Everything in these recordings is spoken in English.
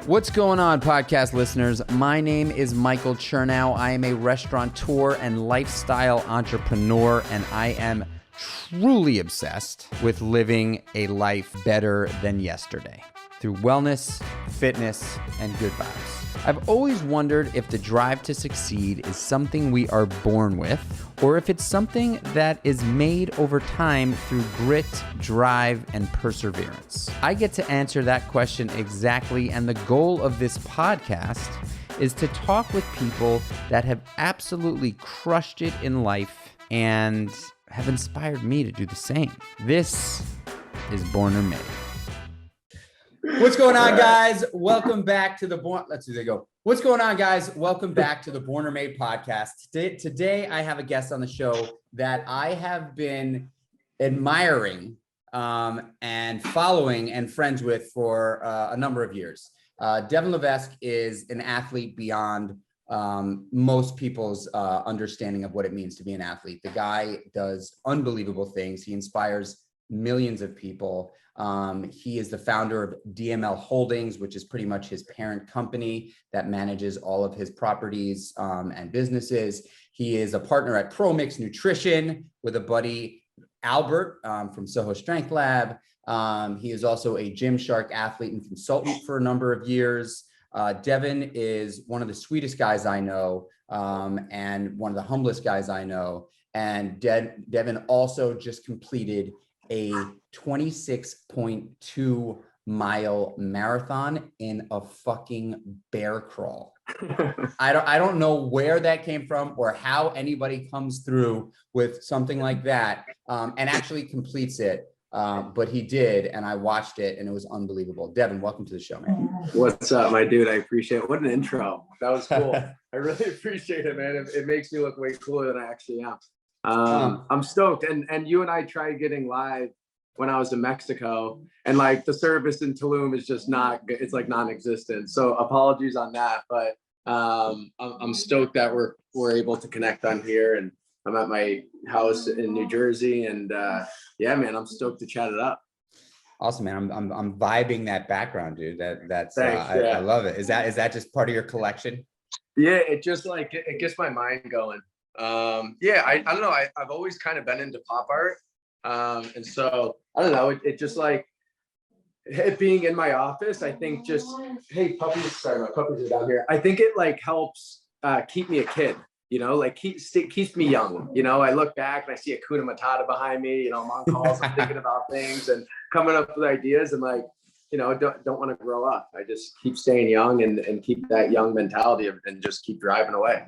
What's going on, podcast listeners? My name is Michael Chernow. I am a restaurateur and lifestyle entrepreneur, and I am truly obsessed with living a life better than yesterday through wellness, fitness, and good vibes. I've always wondered if the drive to succeed is something we are born with, or if it's something that is made over time through grit, drive, and perseverance. I get to answer that question exactly, and the goal of this podcast is to talk with people that have absolutely crushed it in life and have inspired me to do the same. This is Born or Made. What's going on, guys? Welcome back to the What's going on, guys? Welcome back to the Born or Made podcast. Today, I have a guest on the show that I have been admiring and following and friends with for a number of years. Devon Levesque is an athlete beyond most people's understanding of what it means to be an athlete. The guy does unbelievable things. He inspires millions of people. He is the founder of DML Holdings, which is pretty much his parent company that manages all of his properties and businesses. He is a partner at ProMix Nutrition with a buddy, Albert, from Soho Strength Lab. He is also a Gymshark athlete and consultant for a number of years. Devin is one of the sweetest guys I know, and one of the humblest guys I know. And Devin also just completed a 26.2 mile marathon in a fucking bear crawl. I don't know where that came from or how anybody comes through with something like that and actually completes it. But he did, and I watched it, and it was unbelievable. Devin, welcome to the show, man. What's up, my dude? I appreciate it. What an intro. That was cool. I really appreciate it, man. It makes me look way cooler than I actually am. I'm stoked. And you and I tried getting live when I was in Mexico, and like the service in Tulum is just it's like non-existent. So apologies on that, but I'm stoked that we're able to connect on here, and I'm at my house in New Jersey, and yeah, man, I'm stoked to chat it up. Awesome, man. I'm vibing that background, dude. That's Thanks, I love it. Is that just part of your collection? Yeah, it just like it gets my mind going. Yeah, I don't know. I've always kind of been into pop art. And so I don't know, it just like it being in my office, I think just, hey, puppies, sorry, my puppies are down here. I think it like helps keep me a kid, like keeps me young. I look back and I see a Kuna Matata behind me, I'm on calls, I'm thinking about things and coming up with ideas, and like, don't want to grow up. I just keep staying young and keep that young mentality and just keep driving away.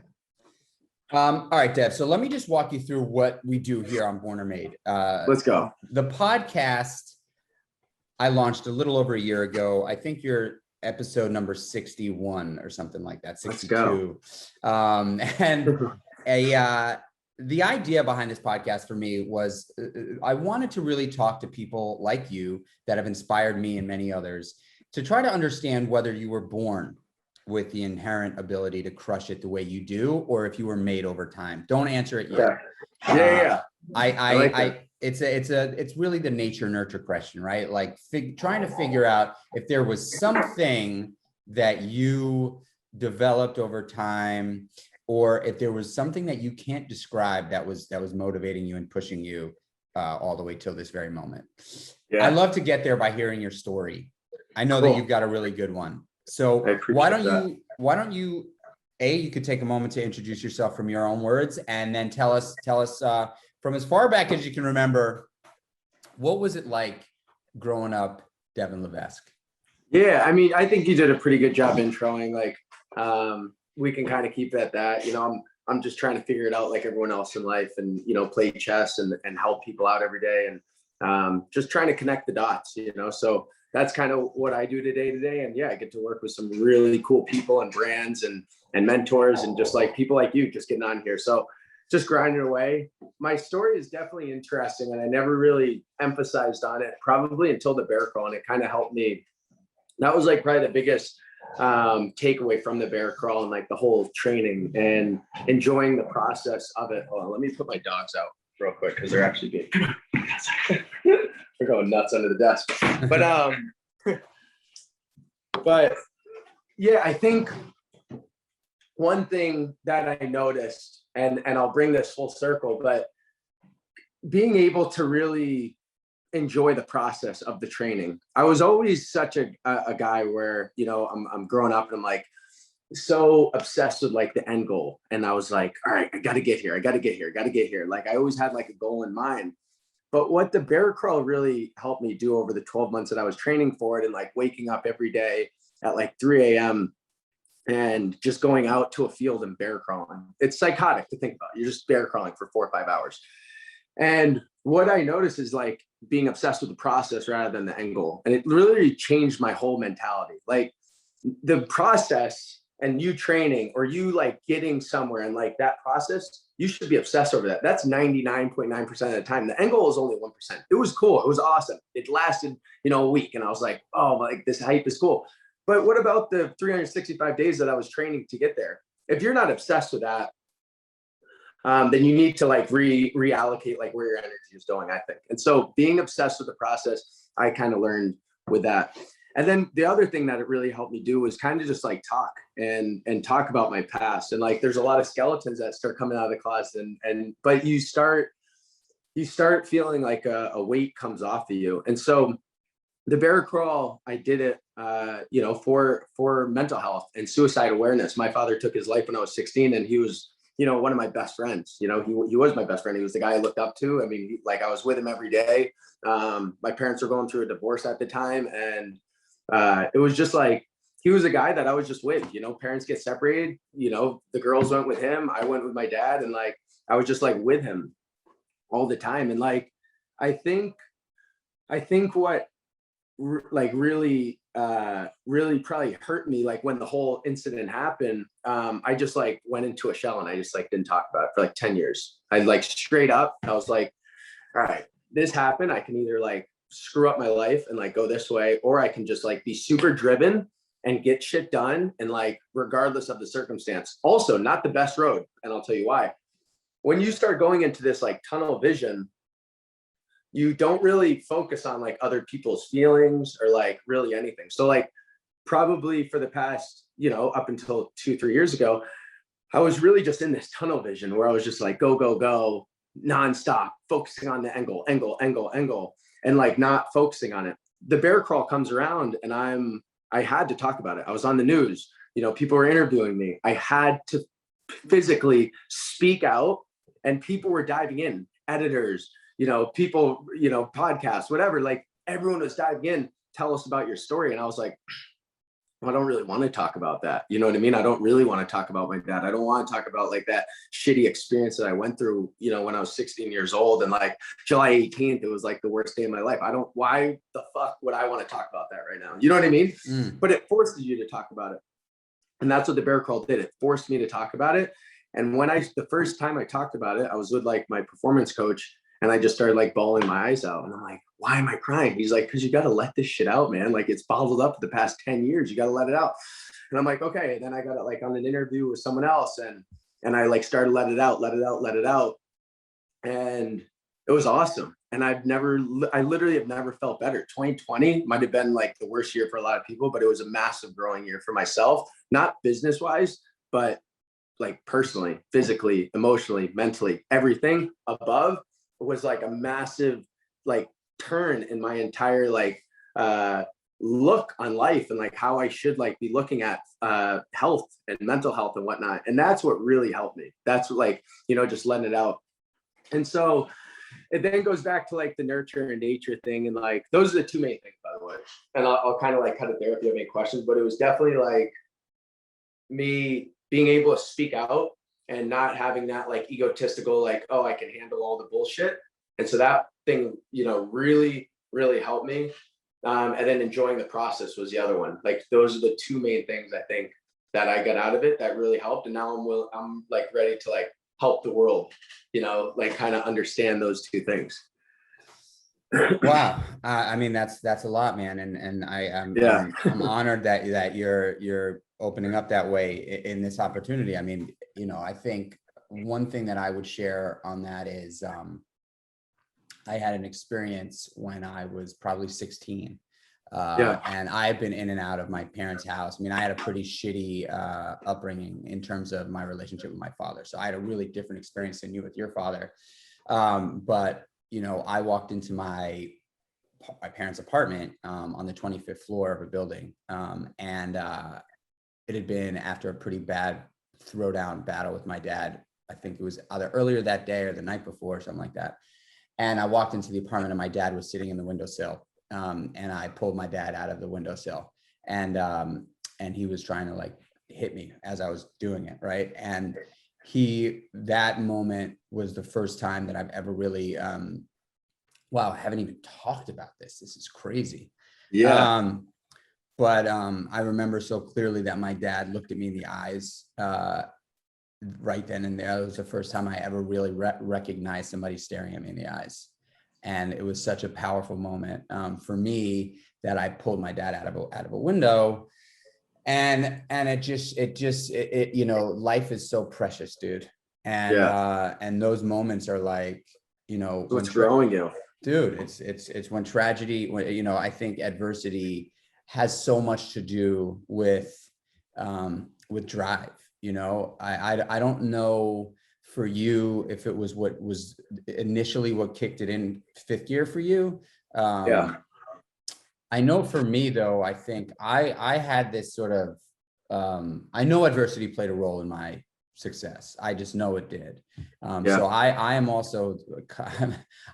All right, Dev. So let me just walk you through what we do here on Born or Made. Let's go. The podcast I launched a little over a year ago. I think you're episode number 61 or something like that. 62. And the idea behind this podcast for me was I wanted to really talk to people like you that have inspired me and many others to try to understand whether you were born with the inherent ability to crush it the way you do, or if you were made over time. Don't answer it yet. Yeah. It's really the nature nurture question, right? Like trying to figure out if there was something that you developed over time, or if there was something that you can't describe that was motivating you and pushing you all the way till this very moment. Yeah. I love to get there by hearing your story. I know that you've got a really good one. So why don't you, you could take a moment to introduce yourself from your own words, and then tell us from as far back as you can remember, what was it like growing up Devon Levesque? Yeah, I mean, I think you did a pretty good job introing. Like, we can kind of keep it at that. I'm just trying to figure it out like everyone else in life, and play chess and help people out every day, and just trying to connect the dots. So that's kind of what I do today. And yeah, I get to work with some really cool people and brands and mentors, and just like people like you just getting on here. So just grinding away. My story is definitely interesting, and I never really emphasized on it probably until the bear crawl, and it kind of helped me. That was like probably the biggest takeaway from the bear crawl, and like the whole training and enjoying the process of it. Hold on, let me put my dogs out real quick because they're actually being they're going nuts under the desk. But Yeah, I think one thing that I noticed, and I'll bring this full circle, but being able to really enjoy the process of the training. I was always such a guy where, you know, I'm growing up and I'm like so obsessed with like the end goal. And I was like, all right, I got to get here. I got to get here. I got to get here. Like I always had like a goal in mind. But what the bear crawl really helped me do over the 12 months that I was training for it, and like waking up every day at like 3 a.m. and just going out to a field and bear crawling. It's psychotic to think about. You're just bear crawling for 4 or 5 hours. And what I noticed is like being obsessed with the process rather than the end goal. And it really changed my whole mentality. Like the process and you training or you like getting somewhere and like that process, you should be obsessed over that. That's 99.9% of the time. The end goal is only 1%. It was cool. It was awesome. It lasted, you know, a week. And I was like, oh, like this hype is cool. But what about the 365 days that I was training to get there? If you're not obsessed with that, then you need to like reallocate like where your energy is going, I think. And so being obsessed with the process, I kind of learned with that. And then the other thing that it really helped me do was kind of just like talk and talk about my past. And like there's a lot of skeletons that start coming out of the closet, but you start feeling like a weight comes off of you. And so the bear crawl, I did it, you know, for mental health and suicide awareness. My father took his life when I was 16, and he was, you know, one of my best friends. You know, he was my best friend. He was the guy I looked up to. I mean, like I was with him every day. My parents were going through a divorce at the time, and it was just like he was a guy that I was just with. You know, parents get separated. You know, the girls went with him. I went with my dad, and like I was just like with him all the time. And like I think what like really probably hurt me, like when the whole incident happened, I just like went into a shell and I just like didn't talk about it for like 10 years. I like straight up, I was like, all right, this happened. I can either like screw up my life and like go this way, or I can just like be super driven and get shit done, and like regardless of the circumstance. Also not the best road, and I'll tell you why. When you start going into this like tunnel vision, you don't really focus on like other people's feelings or like really anything. So like probably for the past, you know, up until 2-3 years ago, I was really just in this tunnel vision where I was just like, go, go, go, nonstop, focusing on the angle, and like not focusing on it. The bear crawl comes around and I had to talk about it. I was on the news, you know, people were interviewing me. I had to physically speak out, and people were diving in, editors, you know, people, you know, podcasts, whatever, like everyone was diving in, tell us about your story. And I was like, well, I don't really want to talk about that. You know what I mean? I don't really want to talk about my dad. I don't want to talk about like that shitty experience that I went through, you know, when I was 16 years old, and like July 18th, it was like the worst day of my life. Why the fuck would I want to talk about that right now? You know what I mean? But it forces you to talk about it. And that's what the bear crawl did. It forced me to talk about it. And the first time I talked about it, I was with like my performance coach, and I just started like bawling my eyes out. And I'm like, why am I crying? He's like, because you got to let this shit out, man. Like it's bottled up for the past 10 years. You got to let it out. And I'm like, okay. And then I got it like on an interview with someone else, and I like started let it out. And it was awesome. And I literally have never felt better. 2020 might've been like the worst year for a lot of people, but it was a massive growing year for myself, not business wise, but like personally, physically, emotionally, mentally, everything above was like a massive like turn in my entire like look on life, and like how I should like be looking at health and mental health and whatnot. And that's what really helped me. That's what, like, you know, just letting it out. And so it then goes back to like the nurture and nature thing. And like, those are the two main things, by the way. And I'll kind of like cut it there if you have any questions, but it was definitely like me being able to speak out and not having that like egotistical, like, oh, I can handle all the bullshit. And so that thing, you know, really, really helped me. And then enjoying the process was the other one. Like those are the two main things I think that I got out of it that really helped. And now I'm like ready to like help the world, you know, like kind of understand those two things. Wow. I mean, that's a lot, man. And I'm honored that you're opening up that way in this opportunity. I mean, you know, I think one thing that I would share on that is, I had an experience when I was probably 16. And I've been in and out of my parents' house. I mean, I had a pretty shitty upbringing in terms of my relationship with my father. So I had a really different experience than you with your father. But, you know, I walked into my parents' apartment on the 25th floor of a building. And it had been after a pretty bad throwdown battle with my dad. I think it was either earlier that day or the night before, something like that. And I walked into the apartment and my dad was sitting in the windowsill. And I pulled my dad out of the windowsill, and he was trying to like hit me as I was doing it. Right. And that moment was the first time that I've ever really, wow, I haven't even talked about this. This is crazy. Yeah. But I remember so clearly that my dad looked at me in the eyes right then and there. It was the first time I ever really recognized somebody staring at me in the eyes. And it was such a powerful moment for me that I pulled my dad out of a window. And it just, you know, life is so precious, dude. And those moments are like, you know, what's growing you. Dude, it's when tragedy, you know, I think adversity has so much to do with drive. You know, I don't know for you if it was what was initially what kicked it in fifth gear for you. I know for me though, I think I had this sort of I know adversity played a role in my success. I just know it did. So I am also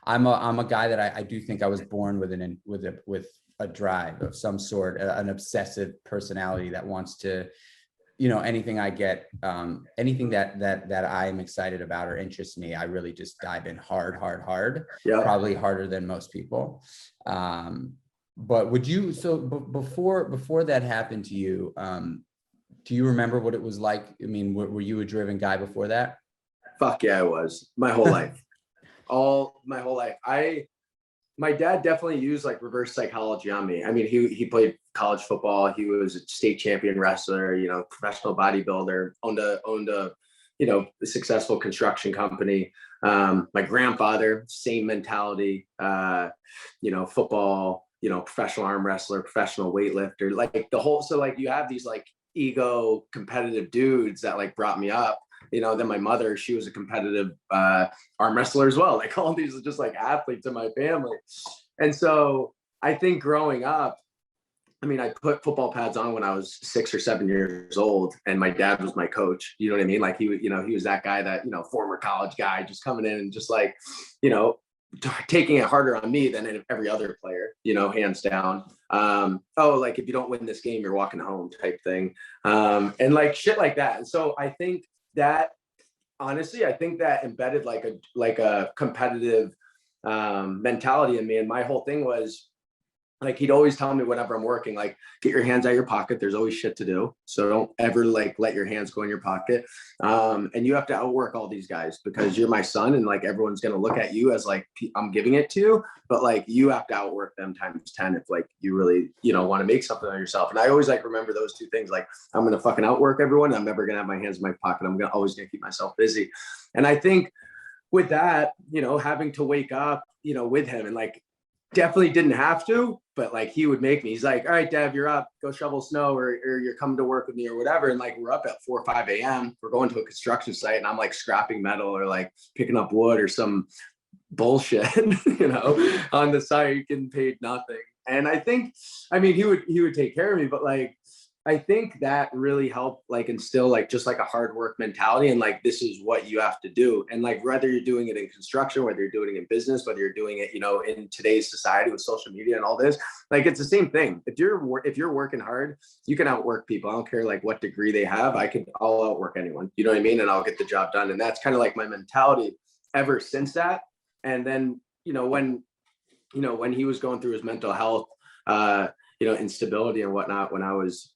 I'm a guy that I do think I was born with a drive of some sort, an obsessive personality that wants to, you know, anything I get, anything that I'm excited about or interests me, I really just dive in hard, probably harder than most people. But would you, so before that happened to you, do you remember what it was like? I mean, were you a driven guy before that? Fuck yeah, I was my whole life. My whole life. My dad definitely used like reverse psychology on me. I mean, he played college football. He was a state champion wrestler, you know, professional bodybuilder, owned a, you know, a successful construction company. My grandfather, same mentality, you know, football, you know, professional arm wrestler, professional weightlifter, like the whole, so like you have these like ego competitive dudes that like brought me up. You know, then my mother, she was a competitive arm wrestler as well. Like all these are just like athletes in my family. And so I think growing up, I mean, I put football pads on when I was 6 or 7 years old, and my dad was my coach. You know what I mean? Like he was that guy that, you know, former college guy just coming in and just like, you know, taking it harder on me than every other player, you know, hands down. Like if you don't win this game, you're walking home type thing. And like shit like that. And so I think that honestly, I think that embedded like a competitive mentality in me. And my whole thing was like, he'd always tell me whenever I'm working, like, get your hands out of your pocket. There's always shit to do. So don't ever like let your hands go in your pocket. And you have to outwork all these guys because you're my son, and like everyone's going to look at you as like, I'm giving it to you, but like you have to outwork them times 10 if like you really, you know, want to make something of yourself. And I always like remember those two things. Like I'm going to fucking outwork everyone. I'm never going to have my hands in my pocket. I'm always going to keep myself busy. And I think with that, you know, having to wake up, you know, with him and like, definitely didn't have to, but like he would make me, he's like, all right, Dev, you're up, go shovel snow, or you're coming to work with me or whatever. And like, we're up at 4 or 5 a.m. We're going to a construction site and I'm like scrapping metal or like picking up wood or some bullshit, you know, on the site, getting paid nothing. And I think, I mean, he would take care of me, but like, I think that really helped like instill like just like a hard work mentality and like this is what you have to do. And like whether you're doing it in construction, whether you're doing it in business, whether you're doing it, you know, in today's society with social media and all this, like it's the same thing. If you're working hard, you can outwork people. I don't care like what degree they have. I'll outwork anyone. You know what I mean? And I'll get the job done. And that's kind of like my mentality ever since that. And then, you know, when he was going through his mental health, you know, instability and whatnot, when it was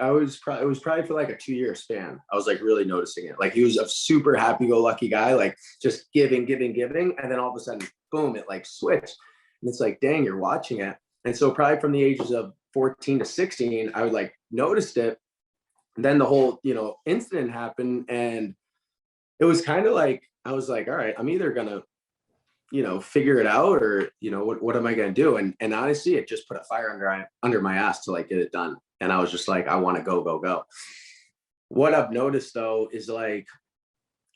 probably for like a 2-year span. I was like really noticing it. Like he was a super happy-go-lucky guy, like just giving. And then all of a sudden, boom, it like switched. And it's like, dang, you're watching it. And so probably from the ages of 14 to 16, I would like noticed it. And then the whole, you know, incident happened. And it was kind of like, I was like, all right, I'm either gonna figure it out, or, what am I going to do? And honestly, it just put a fire under my ass to like get it done. And I was just like, I want to go, go, go. What I've noticed though, is like,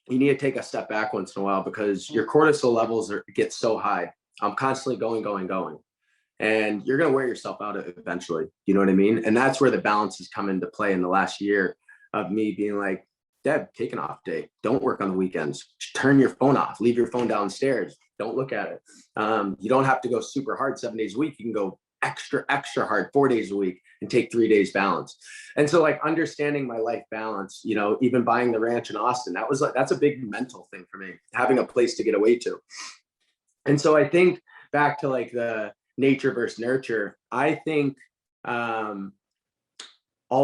you need to take a step back once in a while, because your cortisol levels get so high. I'm constantly going, going, going. And you're going to wear yourself out eventually. You know what I mean? And that's where the balance has come into play in the last year, of me being like, Deb, take an off day. Don't work on the weekends. Turn your phone off. Leave your phone downstairs. Don't look at it. You don't have to go super hard 7 days a week. You can go extra hard 4 days a week and take 3 days balance. And so like understanding my life balance, even buying the ranch in Austin, that's a big mental thing for me, having a place to get away to. And so I think back to like the nature versus nurture, I think all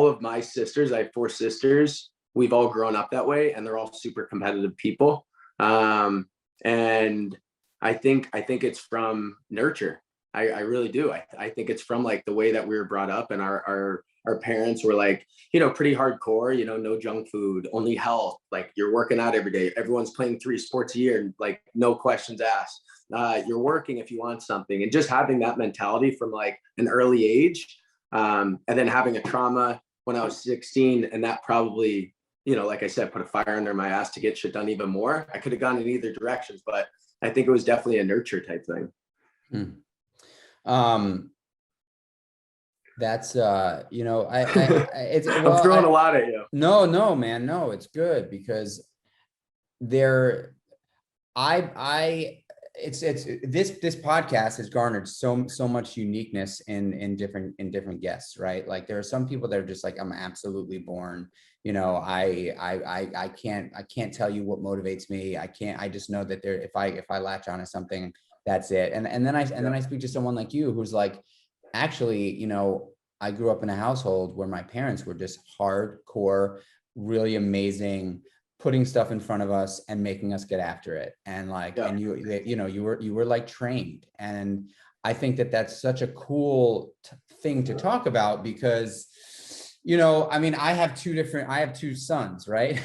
of my sisters, I have 4 sisters, we've all grown up that way, and they're all super competitive people. And I think it's from nurture. I really do. I think it's from like the way that we were brought up, and our parents were like, pretty hardcore, no junk food, only health. Like you're working out every day. Everyone's playing 3 sports a year, and like no questions asked. You're working if you want something, and just having that mentality from like an early age. And then having a trauma when I was 16, and that probably, like I said, put a fire under my ass to get shit done even more. I could have gone in either directions, but I think it was definitely a nurture type thing. That's it's well, I'm throwing a lot at you. No, man, no, it's good, because it's this podcast has garnered so much uniqueness in different guests, right? Like there are some people that are just like, I'm absolutely born, I can't tell you what motivates me. I just know that if I latch on to something, that's it. And then I speak to someone like you, who's like, actually, I grew up in a household where my parents were just hardcore, really amazing, putting stuff in front of us and making us get after it. And like, and you were like trained. And I think that that's such a cool thing to talk about, because, I mean, I have 2 sons, right?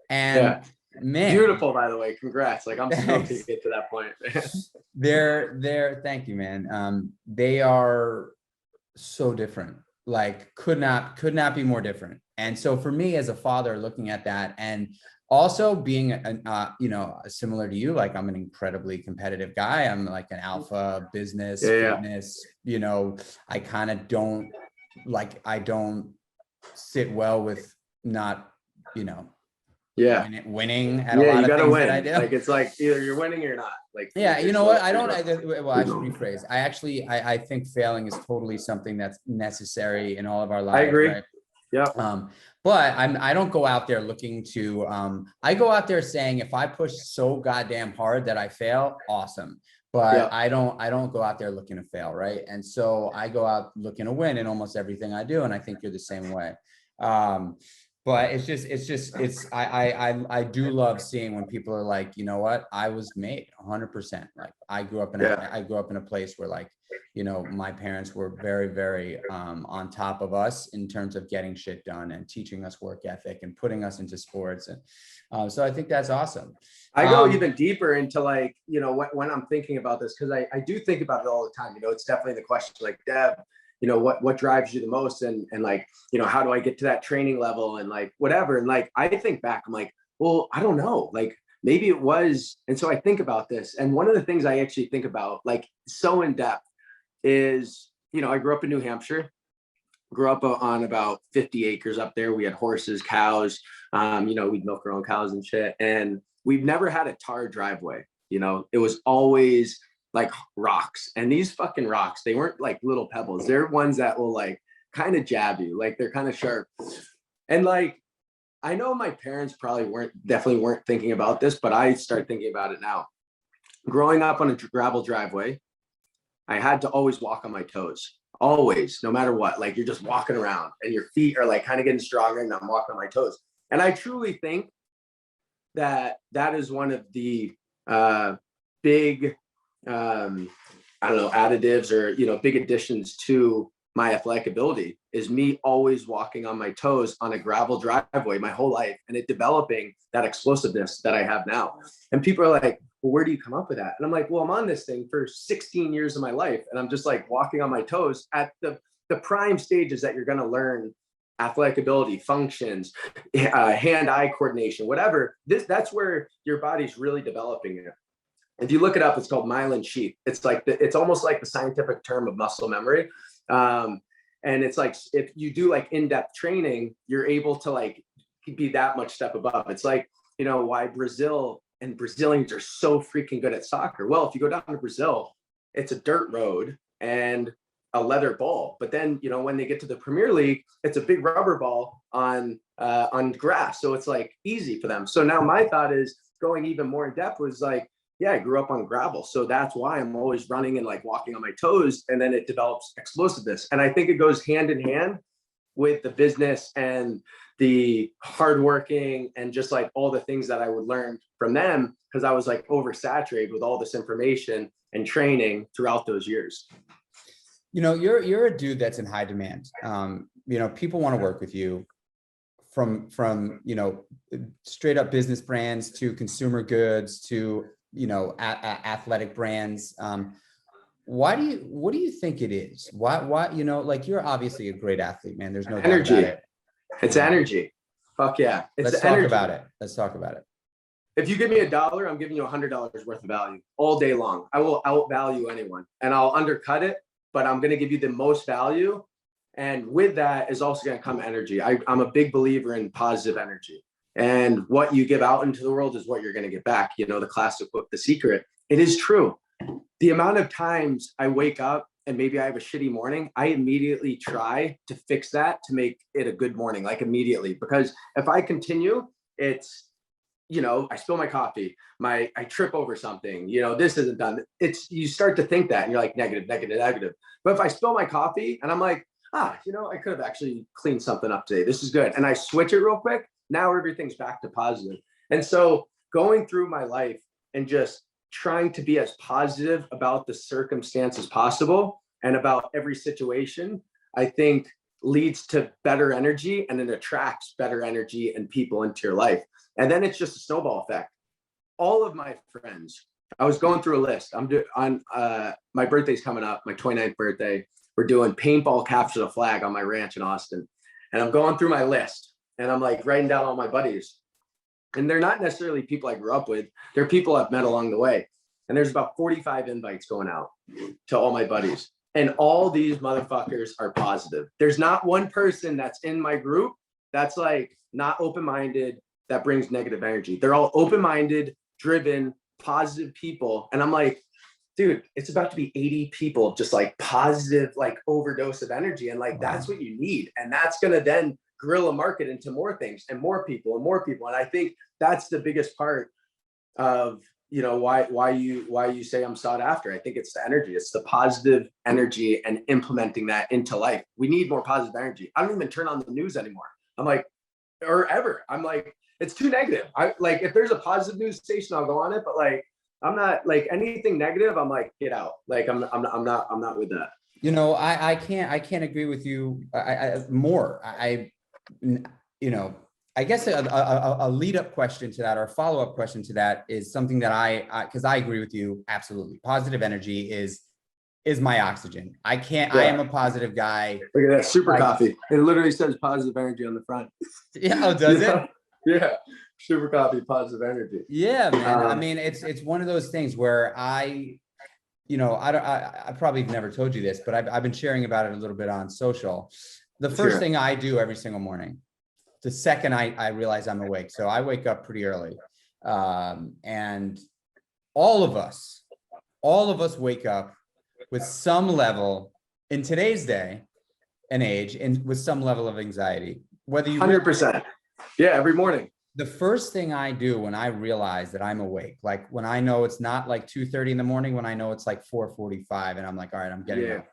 And man, beautiful, by the way, congrats. Like I'm stoked to get to that point. they're thank you, man. They are so different, like could not be more different. And so for me as a father, looking at that, and also being similar to you, like I'm an incredibly competitive guy. I'm like an alpha business, fitness, I kind of don't sit well with not, winning at a lot of things that I do. Like it's like either you're winning or you're not. Like you know what? I should rephrase. I think failing is totally something that's necessary in all of our lives. I agree. Right? Yeah. But I don't go out there looking to. I go out there saying, if I push so goddamn hard that I fail, awesome. But I don't go out there looking to fail, right? And so I go out looking to win in almost everything I do, and I think you're the same way. But I do love seeing when people are like, you know what, I was made 100%. Like I grew up in a place where, like, my parents were very, very on top of us in terms of getting shit done and teaching us work ethic and putting us into sports. And so I think that's awesome. I go even deeper into like, when I'm thinking about this, because I do think about it all the time. It's definitely the question, like, Dev, what drives you the most, and like, how do I get to that training level, and like whatever. And like I think back, I'm like, well, I don't know, like maybe it was. And so I think about this, and one of the things I actually think about, like, so in depth is, I grew up in New Hampshire, grew up on about 50 acres up there. We had horses, cows, we'd milk our own cows and shit, and we've never had a tar driveway. It was always like rocks, and these fucking rocks, they weren't like little pebbles. They're ones that will like kind of jab you, like they're kind of sharp. And like, I know my parents definitely weren't thinking about this, but I start thinking about it now. Growing up on a gravel driveway, I had to always walk on my toes, always, no matter what. Like you're just walking around and your feet are like kind of getting stronger, and I'm walking on my toes. And I truly think that is one of the big, I don't know, additives or, big additions to my athletic ability is me always walking on my toes on a gravel driveway my whole life, and it developing that explosiveness that I have now. And people are like, well, where do you come up with that? And I'm like, well, I'm on this thing for 16 years of my life, and I'm just like walking on my toes at the prime stages that you're going to learn athletic ability, functions, hand-eye coordination, whatever. That's where your body's really developing it. If you look it up, it's called myelin sheath. It's like it's almost like the scientific term of muscle memory. And it's like, if you do like in-depth training, you're able to like be that much step above. It's like, you know, why Brazil and Brazilians are so freaking good at soccer. Well, if you go down to Brazil, it's a dirt road and a leather ball. But then, you know, when they get to the Premier League, it's a big rubber ball on grass. So it's like easy for them. So now my thought is going even more in depth was like, yeah, I grew up on gravel. So that's why I'm always running and like walking on my toes, and then it develops explosiveness. And I think it goes hand in hand with the business and the hardworking and just like all the things that I would learn from them, because I was like oversaturated with all this information and training throughout those years. You know, you're a dude that's in high demand. You know, people want to work with you from, you know, straight up business brands to consumer goods to, you know, athletic brands. What do you think it is? Why, you know, like you're obviously a great athlete, man. There's no energy. doubt about it. It's energy. Fuck yeah. Let's talk about it. Let's talk about it. If you give me $1, I'm giving you $100 worth of value all day long. I will outvalue anyone and I'll undercut it, but I'm going to give you the most value. And with that is also going to come energy. I'm a big believer in positive energy. And what you give out into the world is what you're going to get back. You know, the classic book, The Secret. It is true. The amount of times I wake up and maybe I have a shitty morning, I immediately try to fix that to make it a good morning, like immediately. Because if I continue, it's, you know, I spill my coffee, I trip over something, you know, this isn't done. You start to think that and you're like negative. But if I spill my coffee and I'm like, you know, I could have actually cleaned something up today. This is good. And I switch it real quick. Now everything's back to positive. And so going through my life and just trying to be as positive about the circumstance as possible and about every situation, I think leads to better energy, and it attracts better energy and people into your life. And then it's just a snowball effect. All of my friends, I was going through a list. My birthday's coming up, my 29th birthday. We're doing paintball capture the flag on my ranch in Austin. And I'm going through my list. And I'm like writing down all my buddies. And they're not necessarily people I grew up with. They're people I've met along the way. And there's about 45 invites going out to all my buddies. And all these motherfuckers are positive. There's not one person that's in my group that's like not open-minded, that brings negative energy. They're all open-minded, driven, positive people. And I'm like, dude, it's about to be 80 people, just like positive, like overdose of energy. And like, that's what you need. And that's going to then guerrilla market into more things and more people and more people. And I think that's the biggest part of, you know, why you say I'm sought after. I think it's the energy. It's the positive energy and implementing that into life. We need more positive energy. I don't even turn on the news anymore. I'm like, or ever. I'm like, it's too negative. I like, if there's a positive news station, I'll go on it. But like, I'm not like anything negative. I'm like, get out. Like, I'm not with that. You know, I can't agree with you more. You know, I guess a lead up question to that, or a follow up question to that, is something that because I agree with you absolutely. Positive energy is my oxygen. I am a positive guy. Look at that super coffee. It literally says positive energy on the front. Yeah, oh, does it? Yeah, super coffee, positive energy. Yeah, man. I mean, it's one of those things where you know, I probably never told you this, but I've been sharing about it a little bit on social. The first thing I do every single morning, the second I realize I'm awake. So I wake up pretty early. And all of us wake up with some level in today's day and age, and with some level of anxiety, whether you 100%. Yeah, every morning. The first thing I do when I realize that I'm awake, like when I know it's not like 2:30 in the morning, when I know it's like 4:45 and I'm like, all right, I'm getting up.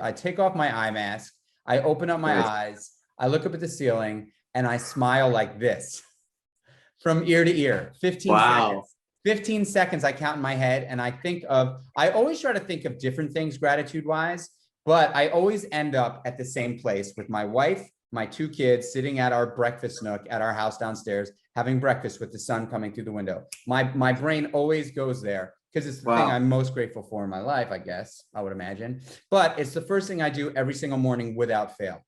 I take off my eye mask. I open up my eyes. I look up at the ceiling and I smile like this from ear to ear. 15 seconds. 15 seconds I count in my head, and I always try to think of different things gratitude wise. But I always end up at the same place with my wife, my 2 kids, sitting at our breakfast nook at our house downstairs, having breakfast with the sun coming through the window. My brain always goes there because it's the thing I'm most grateful for in my life, I guess, I would imagine. But it's the first thing I do every single morning without fail.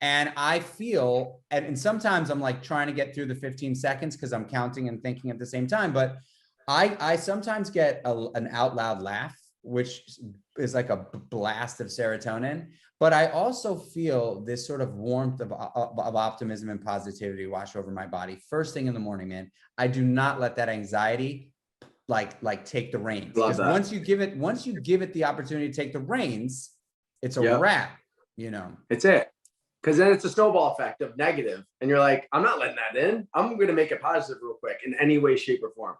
And I feel, and sometimes I'm like trying to get through the 15 seconds because I'm counting and thinking at the same time. But I sometimes get an out loud laugh, which is like a blast of serotonin. But I also feel this sort of warmth of optimism and positivity wash over my body first thing in the morning, man. I do not let that anxiety like take the reins. Because once you give it the opportunity to take the reins, it's a wrap, you know. It's it. Because then it's a snowball effect of negative. And you're like, I'm not letting that in. I'm going to make it positive real quick in any way, shape, or form.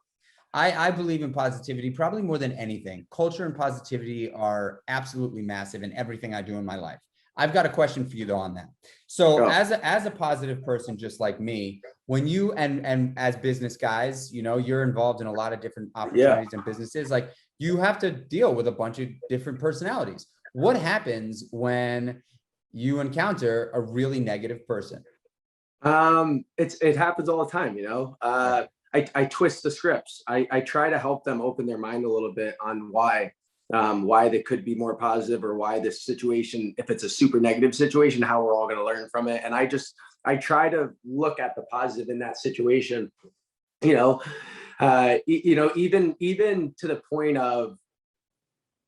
I believe in positivity probably more than anything. Culture and positivity are absolutely massive in everything I do in my life. I've got a question for you though on that. So as a positive person, just like me, when you and as business guys, you know, you're involved in a lot of different opportunities and businesses, like you have to deal with a bunch of different personalities. What happens when you encounter a really negative person? It happens all the time, you know. I twist the scripts. I try to help them open their mind a little bit on why they could be more positive, or why this situation, if it's a super negative situation, how we're all going to learn from it. And I try to look at the positive in that situation, even to the point of,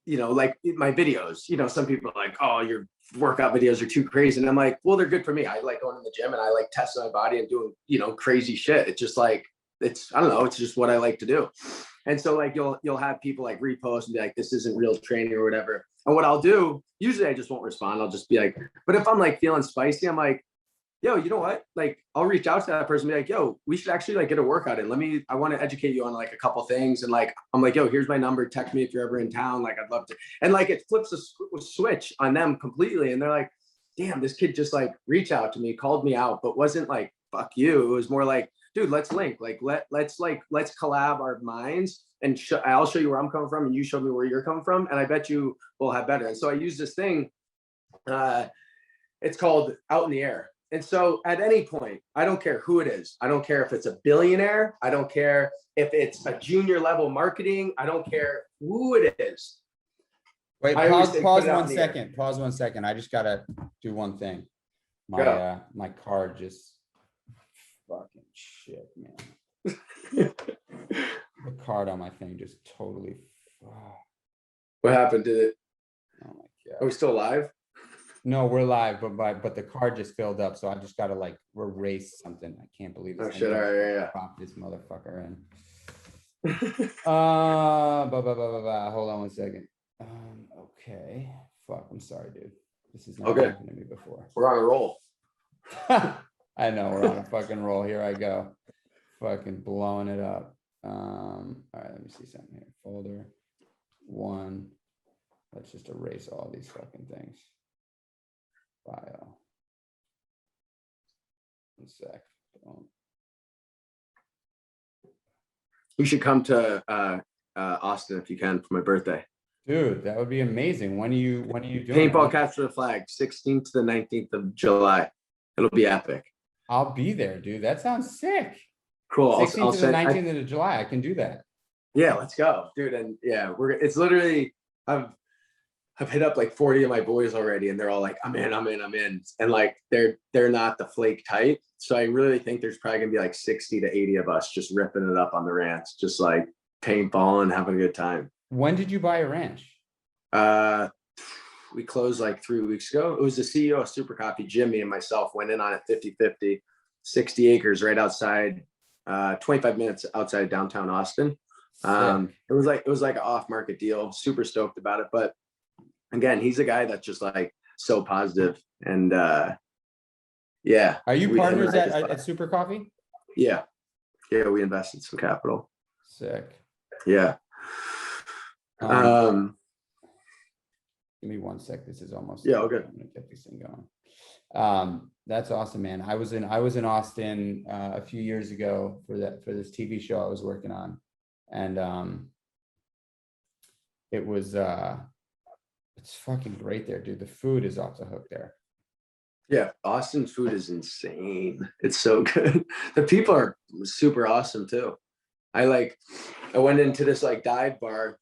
like my videos, some people are like, oh, your workout videos are too crazy. And I'm like, well, they're good for me. I like going to the gym and I like testing my body and doing, crazy shit. It's just like, I don't know, it's just what I like to do. And so like, you'll have people like repost and be like, this isn't real training or whatever. And what I'll do, usually I just won't respond. I'll just be like, but if I'm like feeling spicy, I'm like, yo, you know what? Like, I'll reach out to that person and be like, yo, we should actually like get a workout in. I want to educate you on like a couple things. And like, I'm like, yo, here's my number. Text me if you're ever in town. Like, I'd love to. And like, it flips a switch on them completely. And they're like, damn, this kid just like reached out to me, called me out, but wasn't like, fuck you. It was more like, dude, let's link. Like, let's collab our minds, and I'll show you where I'm coming from and you show me where you're coming from. And I bet you will have better. And so I use this thing. It's called Out in the Air. And so at any point, I don't care who it is. I don't care if it's a billionaire. I don't care if it's a junior level marketing. I don't care who it is. Wait, pause 1 second. Pause 1 second. I just got to do one thing. My card just fucking shit, man. The card on my thing just totally. What happened? Did it? Oh my God. Are we still live? No, we're live, but the card just filled up, so I just gotta like erase something. I can't believe this. Oh shit! All right, yeah. Pop this motherfucker in. Hold on 1 second. Okay. Fuck. I'm sorry, dude. This has never happened to me before. We're on a roll. I know we're on a fucking roll. Here I go. Fucking blowing it up. All right, let me see something here. Folder 1. Let's just erase all these fucking things. Bio. 1 sec. You should come to Austin if you can for my birthday. Dude, that would be amazing. When are you doing Paintball Capture the Flag, 16th to the 19th of July. It'll be epic. I'll be there, dude. That sounds sick. Cool. 16th to the 19th of July. I can do that. Yeah, let's go, dude. And yeah, it's literally I've hit up like 40 of my boys already, and they're all like, I'm in. And like, they're not the flake type. So I really think there's probably gonna be like 60 to 80 of us just ripping it up on the ranch, just like paintballing, having a good time. When did you buy a ranch? We closed like 3 weeks ago. It was the CEO of Super Coffee, Jimmy, and myself went in on it 50-50, 60 acres right outside, 25 minutes outside of downtown Austin. It was like an off-market deal. Super stoked about it. But again, he's a guy that's just like so positive. And yeah. Are you partners at Super Coffee? Yeah. Yeah, we invested some capital. Sick. Yeah. Give me 1 sec. This is almost. Yeah, okay. I'm gonna get this thing going. That's awesome, man. I was in Austin a few years ago for this TV show I was working on, and it was It's fucking great there, dude. The food is off the hook there. Yeah, Austin's food is insane. It's so good. The people are super awesome too. I went into this like dive bar.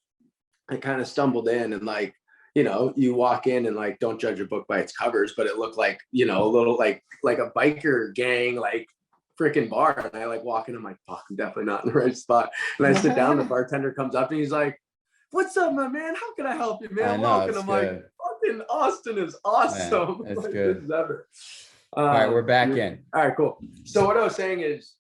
I kind of stumbled in and like, you walk in and like, don't judge a book by its covers, but it looked like, a little like a biker gang, like freaking bar. And I like walk in, I'm like, fuck, I'm definitely not in the right spot. And I sit down, the bartender comes up and he's like, what's up, my man? How can I help you, man? I know, Welcome. it's I'm good. like, fucking Austin is awesome. Yeah, it's like, good. this is ever. All right, we're back in. All right, cool. So what I was saying is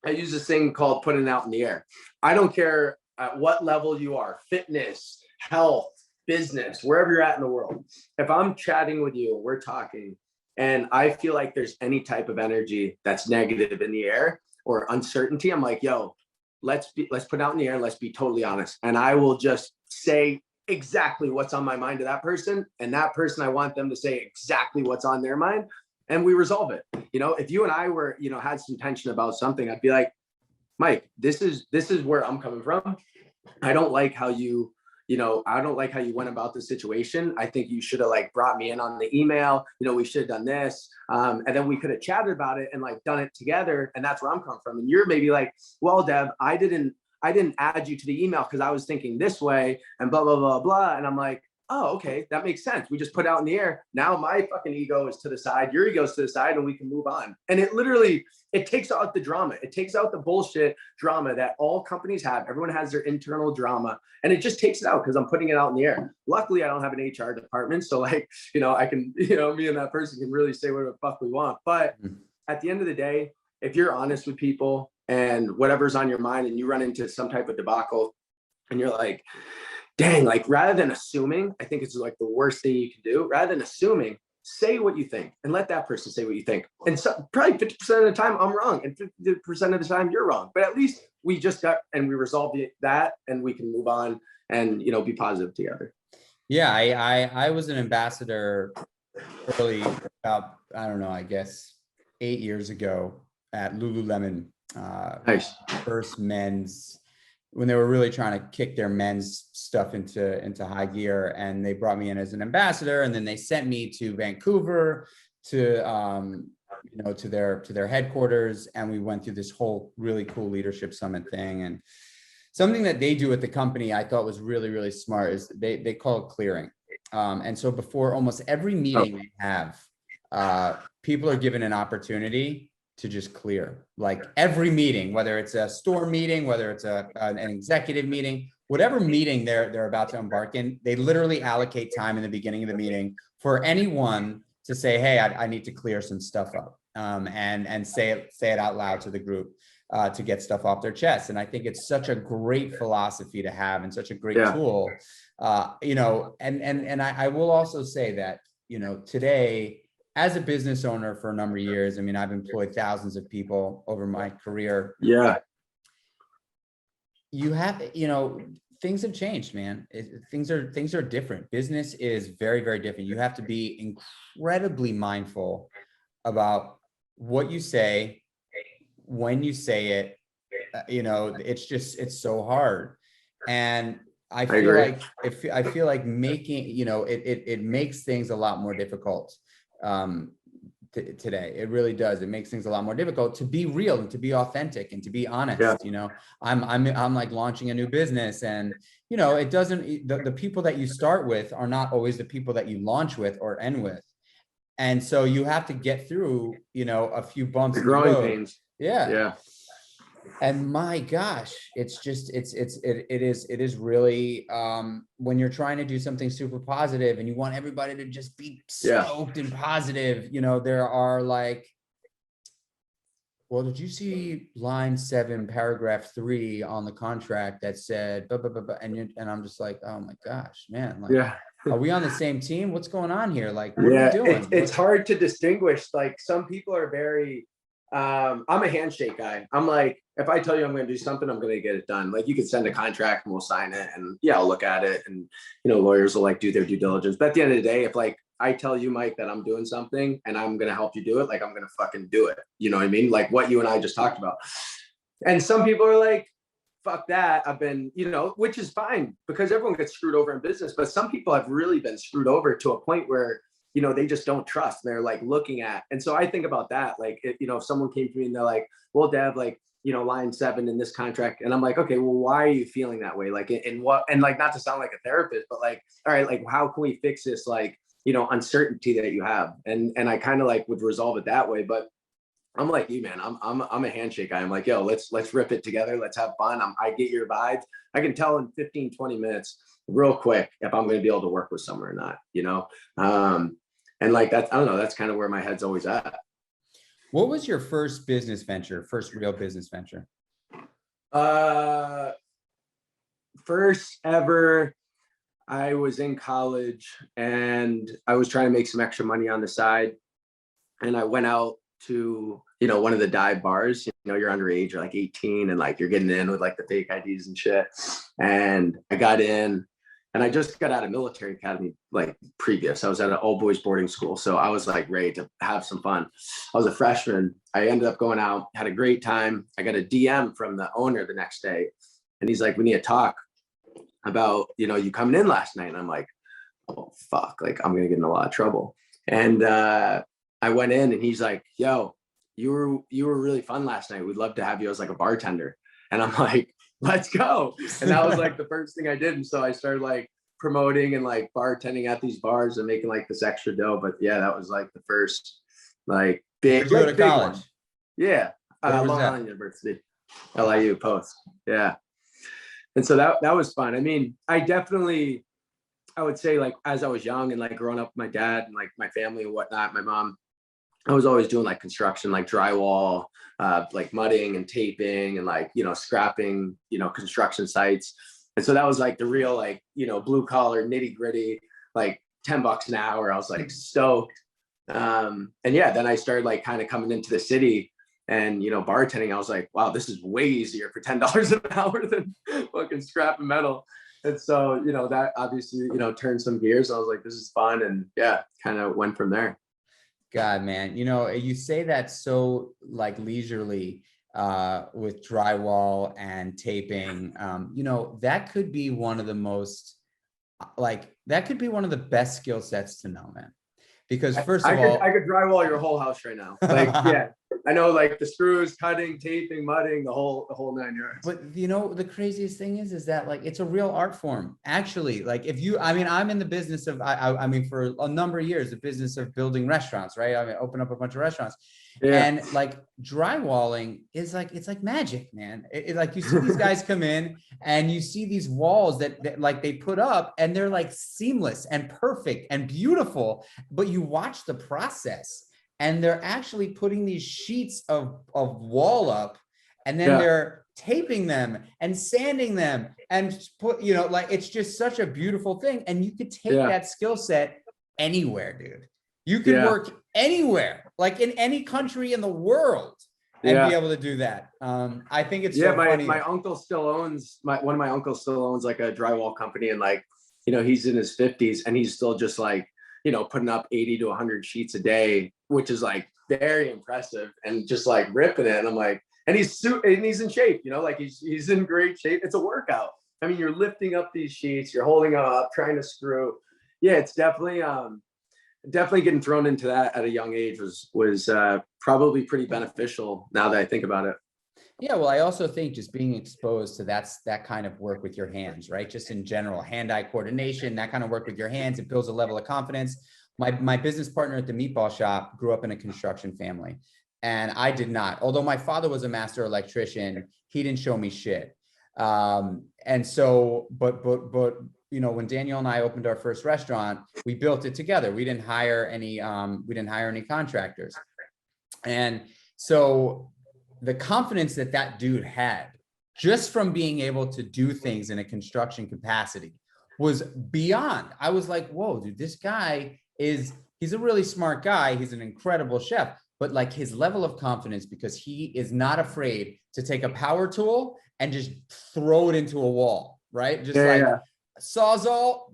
I use this thing called putting it out in the air. I don't care at what level you are, fitness, health, business, wherever you're at in the world. If I'm chatting with you, we're talking, and I feel like there's any type of energy that's negative in the air or uncertainty, I'm like, yo, let's put it out in the air. Let's be totally honest. And I will just say exactly what's on my mind to that person. And that person, I want them to say exactly what's on their mind. And we resolve it. If you and I were, had some tension about something, I'd be like, Mike, this is where I'm coming from. I don't like how you went about the situation. I think you should have like brought me in on the email. We should have done this. And then we could have chatted about it and like done it together. And that's where I'm coming from. And you're maybe like, well, Dev, I didn't add you to the email because I was thinking this way and blah, blah, blah, blah. And I'm like, oh, okay, that makes sense. We just put it out in the air. Now my fucking ego is to the side, your ego's to the side, and we can move on. And it takes out the drama. It takes out the bullshit drama that all companies have. Everyone has their internal drama, and it just takes it out because I'm putting it out in the air. Luckily, I don't have an HR department. So like, I can, me and that person can really say whatever the fuck we want. But at the end of the day, if you're honest with people and whatever's on your mind and you run into some type of debacle and you're like, dang, like rather than assuming, I think it's like the worst thing you can do. Rather than assuming, say what you think and let that person say what you think. And so probably 50% of the time I'm wrong and 50% of the time you're wrong. But at least we just got and we resolved that and we can move on and, be positive together. Yeah, I was an ambassador early about, I don't know, I guess 8 years ago at Lululemon. Nice. First men's, when they were really trying to kick their men's stuff into high gear, and they brought me in as an ambassador, and then they sent me to Vancouver to to their headquarters, and we went through this whole really cool leadership summit thing. And something that they do at the company I thought was really, really smart is they call it clearing. And so before almost every meeting they have, people are given an opportunity to just clear. Like every meeting, whether it's a store meeting, whether it's an executive meeting, whatever meeting they're about to embark in, they literally allocate time in the beginning of the meeting for anyone to say, hey, I need to clear some stuff up, and say it out loud to the group, to get stuff off their chest. And I think it's such a great philosophy to have and such a great tool, and I will also say that, today, as a business owner for a number of years, I mean, I've employed thousands of people over my career. Yeah. You have, things have changed, man. Things are different. Business is very, very different. You have to be incredibly mindful about what you say, when you say it. It's so hard. And I feel like making, it makes things a lot more difficult today. It really does. It makes things a lot more difficult to be real and to be authentic and to be honest. I'm like launching a new business, and it doesn't, the people that you start with are not always the people that you launch with or end with. And so you have to get through, a few bumps in the road. Growing pains. Yeah. And my gosh, it is really, when you're trying to do something super positive and you want everybody to just be stoked and positive, there are like, well, did you see line 7, paragraph 3 on the contract that said, blah, blah, blah, blah, and I'm just like, oh my gosh, man, like, are we on the same team? What's going on here? Like, what are we doing? It's hard to distinguish. Like, some people are very, I'm a handshake guy. I'm like, if I tell you I'm going to do something, I'm going to get it done. Like, you could send a contract and we'll sign it, and I'll look at it, and lawyers will like do their due diligence. But at the end of the day, if like I tell you, Mike, that I'm doing something and I'm going to help you do it, like I'm going to fucking do it. You know what I mean? Like what you and I just talked about. And some people are like, fuck that. I've been, which is fine because everyone gets screwed over in business, but some people have really been screwed over to a point where, they just don't trust. They're like looking at, and so I think about that. Like, if someone came to me and they're like, well, Dev, like, line 7 in this contract. And I'm like, okay, well, why are you feeling that way? Like, and what, and like, not to sound like a therapist, but like, all right, like, how can we fix this? Like, uncertainty that you have. And I kind of like would resolve it that way. But I'm like you, man, I'm a handshake guy. I'm like, yo, let's rip it together. Let's have fun. I get your vibes. I can tell in 15, 20 minutes real quick if I'm going to be able to work with someone or not, and like, that's, I don't know, that's kind of where my head's always at. What was your first business venture, first real business venture? First ever, I was in college and I was trying to make some extra money on the side. And I went out to, one of the dive bars, you're underage, you're like 18 and like, you're getting in with like the fake IDs and shit. And I got in and I just got out of military academy, like previous. I was at an all boys boarding school. So I was like ready to have some fun. I was a freshman. I ended up going out, had a great time. I got a DM from the owner the next day. And he's like, we need to talk about, you coming in last night. And I'm like, oh, fuck, like I'm going to get in a lot of trouble. And I went in and he's like, yo, you were really fun last night. We'd love to have you as like a bartender. And I'm like, let's go. And that was like the first thing I did. And so I started like promoting and like bartending at these bars and making like this extra dough. But yeah, that was like the first like big, Did you go to college? One. Yeah. Long Island University, LIU Post. Yeah. And so that was fun. I mean, I would say like, as I was young and like growing up with my dad and like my family and whatnot, my mom, I was always doing like construction, like drywall, like mudding and taping and like, scrapping, construction sites. And so that was like the real, like, blue collar nitty gritty, like $10 an hour. I was like stoked. And yeah, then I started like kind of coming into the city and, bartending. I was like, wow, this is way easier for $10 an hour than fucking scrapping metal. And so, that obviously, turned some gears. I was like, this is fun. And yeah, kind of went from there. God, man, you say that so like leisurely with drywall and taping, that could be one of the most that could be one of the best skill sets to know, man. Because first of all, I could drywall your whole house right now. Like, yeah, I know like the screws, cutting, taping, mudding, the whole 9 yards. But the craziest thing is that like, it's a real art form. Actually, like I'm in the business of, I mean, for a number of years, the business of building restaurants, right? I mean, open up a bunch of restaurants. Yeah. And like drywalling is like, it's like magic, man. Like you see these guys come in and you see these walls that like they put up and they're like seamless and perfect and beautiful, but you watch the process and they're actually putting these sheets of wall up and then they're taping them and sanding them and put, like, it's just such a beautiful thing. And you could take that skill set anywhere, dude. You can work anywhere, like in any country in the world, and be able to do that. I think it's so funny. My uncle still owns one of my uncles still owns like a drywall company, and like, he's in his 50s and he's still just like, putting up 80 to 100 sheets a day, which is like very impressive, and just like ripping it. And I'm like, and he's in shape, like he's in great shape. It's a workout. I mean, you're lifting up these sheets, you're holding them up, trying to screw. Yeah, it's definitely getting thrown into that at a young age was probably pretty beneficial now that I think about it. Yeah, well, I also think just being exposed to that kind of work with your hands, right? Just in general, hand-eye coordination, that kind of work with your hands, it builds a level of confidence. My business partner at the meatball shop grew up in a construction family, and I did not. Although my father was a master electrician, he didn't show me shit. And so, but when Daniel and I opened our first restaurant, we built it together. We didn't hire any contractors. And so the confidence that dude had just from being able to do things in a construction capacity was beyond. I was like, whoa, dude, this guy he's a really smart guy. He's an incredible chef, but like his level of confidence, because he is not afraid to take a power tool and just throw it into a wall, right? Just Sawzall,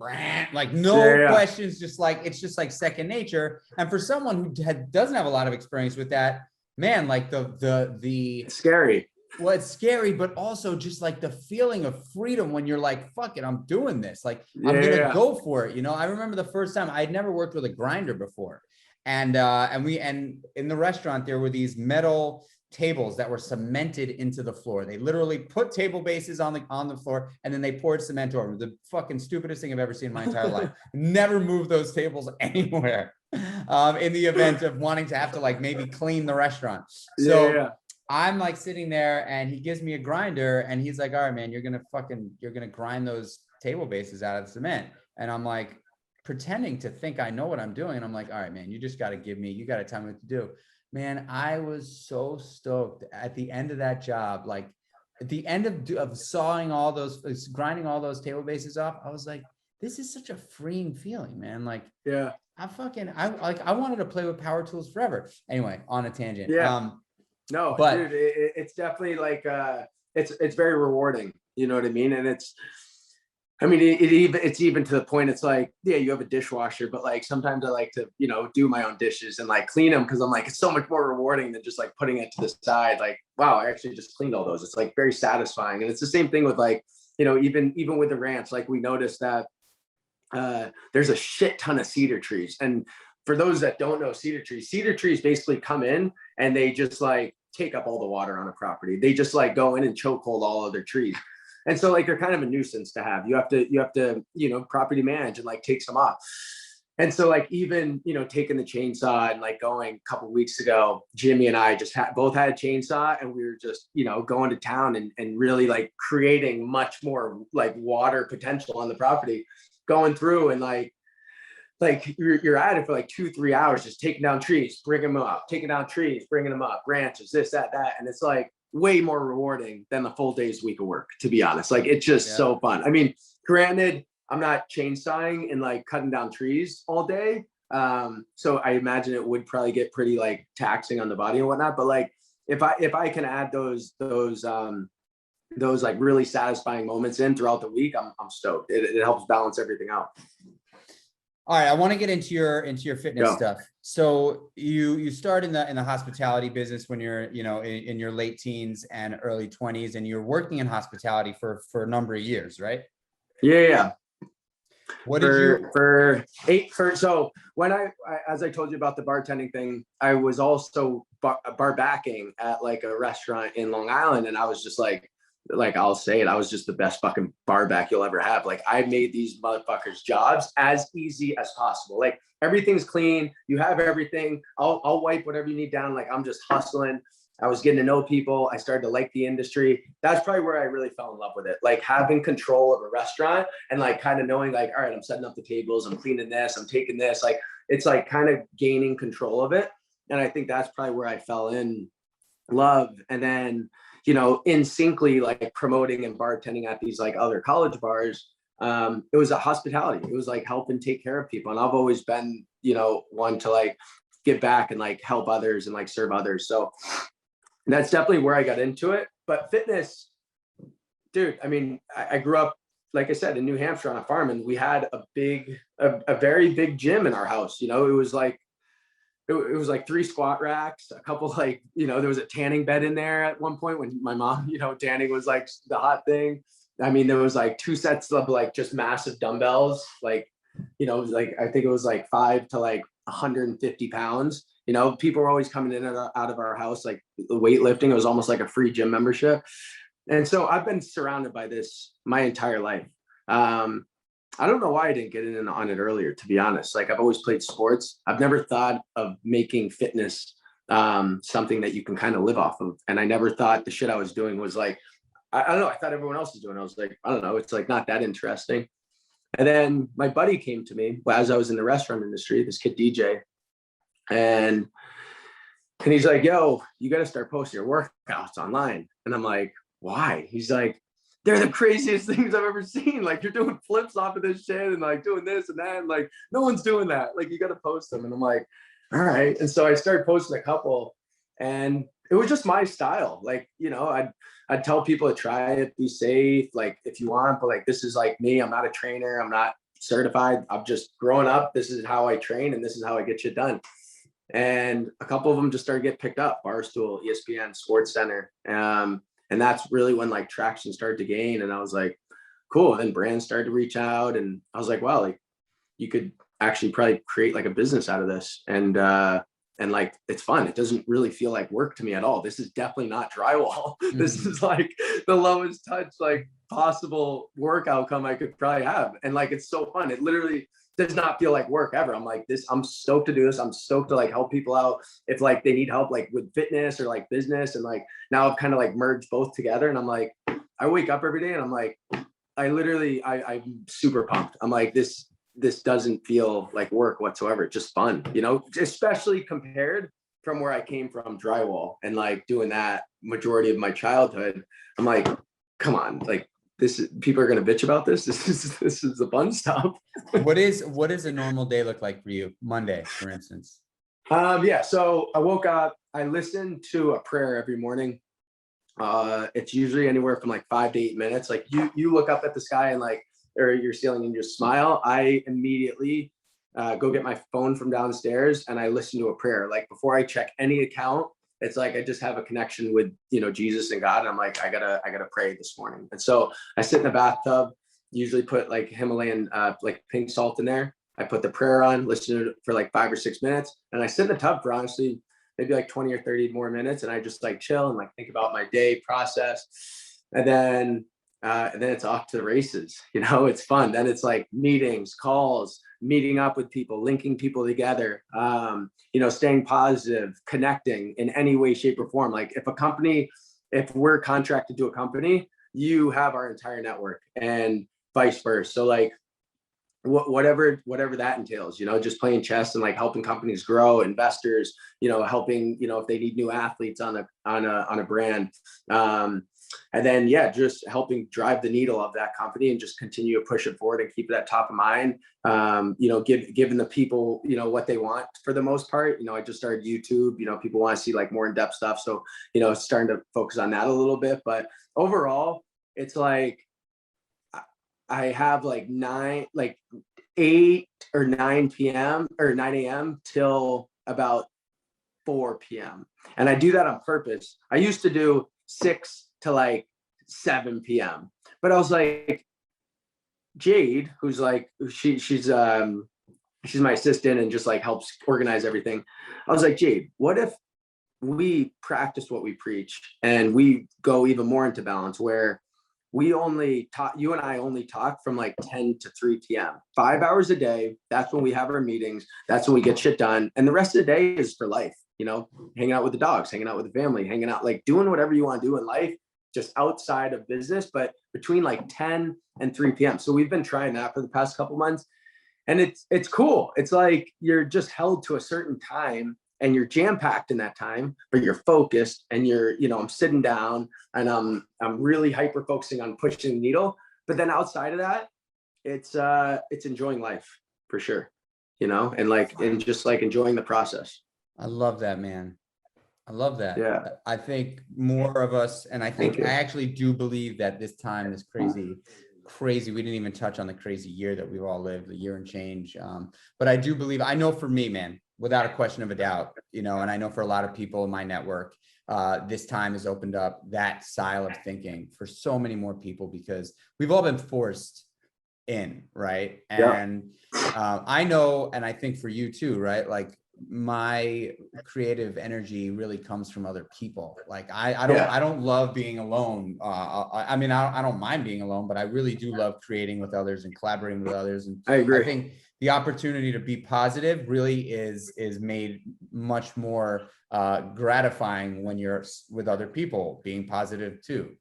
like no questions, just like, it's just like second nature. And for someone who doesn't have a lot of experience with that, man, like the it's scary. Well, it's scary, but also just like the feeling of freedom when you're like, fuck it, I'm doing this. Like, I'm gonna go for it. You know, I remember the first time I'd never worked with a grinder before. And in the restaurant, there were these metal tables that were cemented into the floor. They literally put table bases on the floor, and then they poured cement over them. The fucking stupidest thing I've ever seen in my entire life. Never moved those tables anywhere in the event of wanting to have to like maybe clean the restaurant. So I'm like sitting there, and he gives me a grinder, and he's like, all right, man, you're gonna grind those table bases out of the cement. And I'm like pretending to think I know what I'm doing. And I'm like, all right, man, you just got to you got to tell me what to do. Man, I was so stoked at the end of that job. Like at the end of sawing all those, grinding all those table bases off, I was like, this is such a freeing feeling, man. Like, I wanted to play with power tools forever. Anyway, on a tangent. No, but dude, it's definitely like, it's very rewarding. You know what I mean? And it's even to the point, it's like, yeah, you have a dishwasher, but like sometimes I like to, do my own dishes and like clean them, because I'm like, it's so much more rewarding than just like putting it to the side. Like, wow, I actually just cleaned all those. It's like very satisfying. And it's the same thing with like, even with the ranch, like we noticed that there's a shit ton of cedar trees. And for those that don't know cedar trees basically come in and they just like take up all the water on a property. They just like go in and chokehold all other trees. And so like, they're kind of a nuisance to have. You have to, property manage and like take some off. And so like, even, taking the chainsaw and like going a couple of weeks ago, Jimmy and I just both had a chainsaw, and we were just, going to town and really like creating much more like water potential on the property, going through and like you're at it for like 2-3 hours, just taking down trees, bringing them up, taking down trees, bringing them up, branches, this, that. And it's like way more rewarding than the full day's week of work, to be honest. Like, it's just so fun. I mean, granted, I'm not chainsawing and like cutting down trees all day. So I imagine it would probably get pretty like taxing on the body and whatnot. But like, if I can add those like really satisfying moments in throughout the week, I'm stoked. It helps balance everything out. All right, I want to get into your fitness stuff. So you start in the hospitality business when you're in your late teens and early 20s, and you're working in hospitality for a number of years, right? Yeah. What did you so when I as I told you about the bartending thing, I was also bar backing at like a restaurant in Long Island, and I was just like I'll say it, I was just the best fucking bar back you'll ever have. Like, I made these motherfuckers' jobs as easy as possible. Like, everything's clean, you have everything. I'll wipe whatever you need down. Like, I'm just hustling. I was getting to know people. I started to like the industry. That's probably where I really fell in love with it. Like, having control of a restaurant and like kind of knowing like, all right, I'm setting up the tables, I'm cleaning this, I'm taking this. Like, it's like kind of gaining control of it. And I think that's probably where I fell in love. And then, in syncly, like promoting and bartending at these like other college bars, it was a hospitality. It was like helping take care of people. And I've always been, one to like give back and like help others and like serve others. So that's definitely where I got into it. But fitness, dude, I mean, I grew up, like I said, in New Hampshire on a farm, and we had a very big gym in our house. It was like, it was like 3 squat racks, a couple like, there was a tanning bed in there at one point when my mom, tanning was like the hot thing. I mean, there was like 2 sets of like just massive dumbbells, like, like I think it was like 5 to like 150 pounds. People were always coming in and out of our house, like the weightlifting. It was almost like a free gym membership. And so I've been surrounded by this my entire life. I don't know why I didn't get in on it earlier, to be honest. Like, I've always played sports. I've never thought of making fitness something that you can kind of live off of. And I never thought the shit I was doing was like, I don't know. I thought everyone else was doing it. I was like, I don't know. It's like not that interesting. And then my buddy came to me as I was in the restaurant industry, this kid DJ. And he's like, yo, you got to start posting your workouts online. And I'm like, why? He's like, they're the craziest things I've ever seen. Like, you're doing flips off of this shit and like doing this and that. And like, no one's doing that. Like, you got to post them. And I'm like, all right. And so I started posting a couple, and it was just my style. Like, I'd tell people to try it, be safe, like if you want, but like, this is like me. I'm not a trainer. I'm not certified. I'm just growing up. This is how I train, and this is how I get shit done. And a couple of them just started getting picked up. Barstool, ESPN, Sports Center. And that's really when like traction started to gain. And I was like, cool. And then brands started to reach out, and I was like, wow, like you could actually probably create like a business out of this. And like, it's fun. It doesn't really feel like work to me at all. This is definitely not drywall. This is like the lowest touch, like possible work outcome I could probably have. And like, it's so fun. It literally does not feel like work ever. I'm like this, I'm stoked to do this. I'm stoked to like help people out if like they need help, like with fitness or like business. And like, now I've kind of like merged both together. And I'm like, I wake up every day and I'm like, I'm super pumped. I'm like, this doesn't feel like work whatsoever. It's just fun, you know, especially compared from where I came from, drywall, and like doing that majority of my childhood. I'm like, come on, like people are gonna bitch about this. This is the fun stuff. What does a normal day look like for you? Monday, for instance. Yeah. So I woke up, I listened to a prayer every morning. It's usually anywhere from like 5 to 8 minutes. Like you look up at the sky and like, or your ceiling and just smile. I immediately go get my phone from downstairs and I listen to a prayer. Like before I check any account, it's like I just have a connection with, you know, Jesus and God. And I'm like, I gotta pray this morning. And so I sit in the bathtub, usually put like Himalayan like pink salt in there. I put the prayer on, listen to it for like 5 or 6 minutes, and I sit in the tub for honestly maybe like 20 or 30 more minutes, and I just like chill and like think about my day process. And then it's off to the races. You know, it's fun. Then it's like meetings, calls, meeting up with people, linking people together, you know, staying positive, connecting in any way, shape, or form. Like if we're contracted to a company, you have our entire network and vice versa. So like whatever that entails, you know, just playing chess and like helping companies grow, investors, you know, helping, you know, if they need new athletes on a brand. And then, yeah, just helping drive the needle of that company and just continue to push it forward and keep that top of mind. You know, giving the people, you know, what they want for the most part. You know, I just started YouTube, you know, people want to see like more in-depth stuff. So, you know, starting to focus on that a little bit, but overall it's like, I have like 8 or 9 p.m. or 9 a.m. till about 4 p.m. And I do that on purpose. I used to do 6 to like 7 p.m. But I was like, Jade, who's like, she's my assistant and just like helps organize everything. I was like, Jade, what if we practice what we preach and we go even more into balance where you and I only talk from like 10 to 3 p.m. 5 hours a day. That's when we have our meetings. That's when we get shit done. And the rest of the day is for life, you know, hanging out with the dogs, hanging out with the family, hanging out, like doing whatever you want to do in life, just outside of business, but between like 10 and 3 p.m. So we've been trying that for the past couple months. And it's cool. It's like you're just held to a certain time and you're jam-packed in that time, but you're focused and you know, I'm sitting down and I'm really hyper focusing on pushing the needle. But then outside of that, it's enjoying life for sure, you know, and just like enjoying the process. I love that, man. I love that. Yeah. I think more of us, and I actually do believe that this time is crazy. We didn't even touch on the crazy year that we've all lived, the year and change. But I do believe, I know for me, man, without a question of a doubt, you know, and I know for a lot of people in my network, this time has opened up that style of thinking for so many more people because we've all been forced in, right? And I know, and I think for you too, right? Like my creative energy really comes from other people. Like I don't love being alone. I mean, I don't mind being alone, but I really do love creating with others and collaborating with others. And I agree. I think the opportunity to be positive really is made much more gratifying when you're with other people being positive too.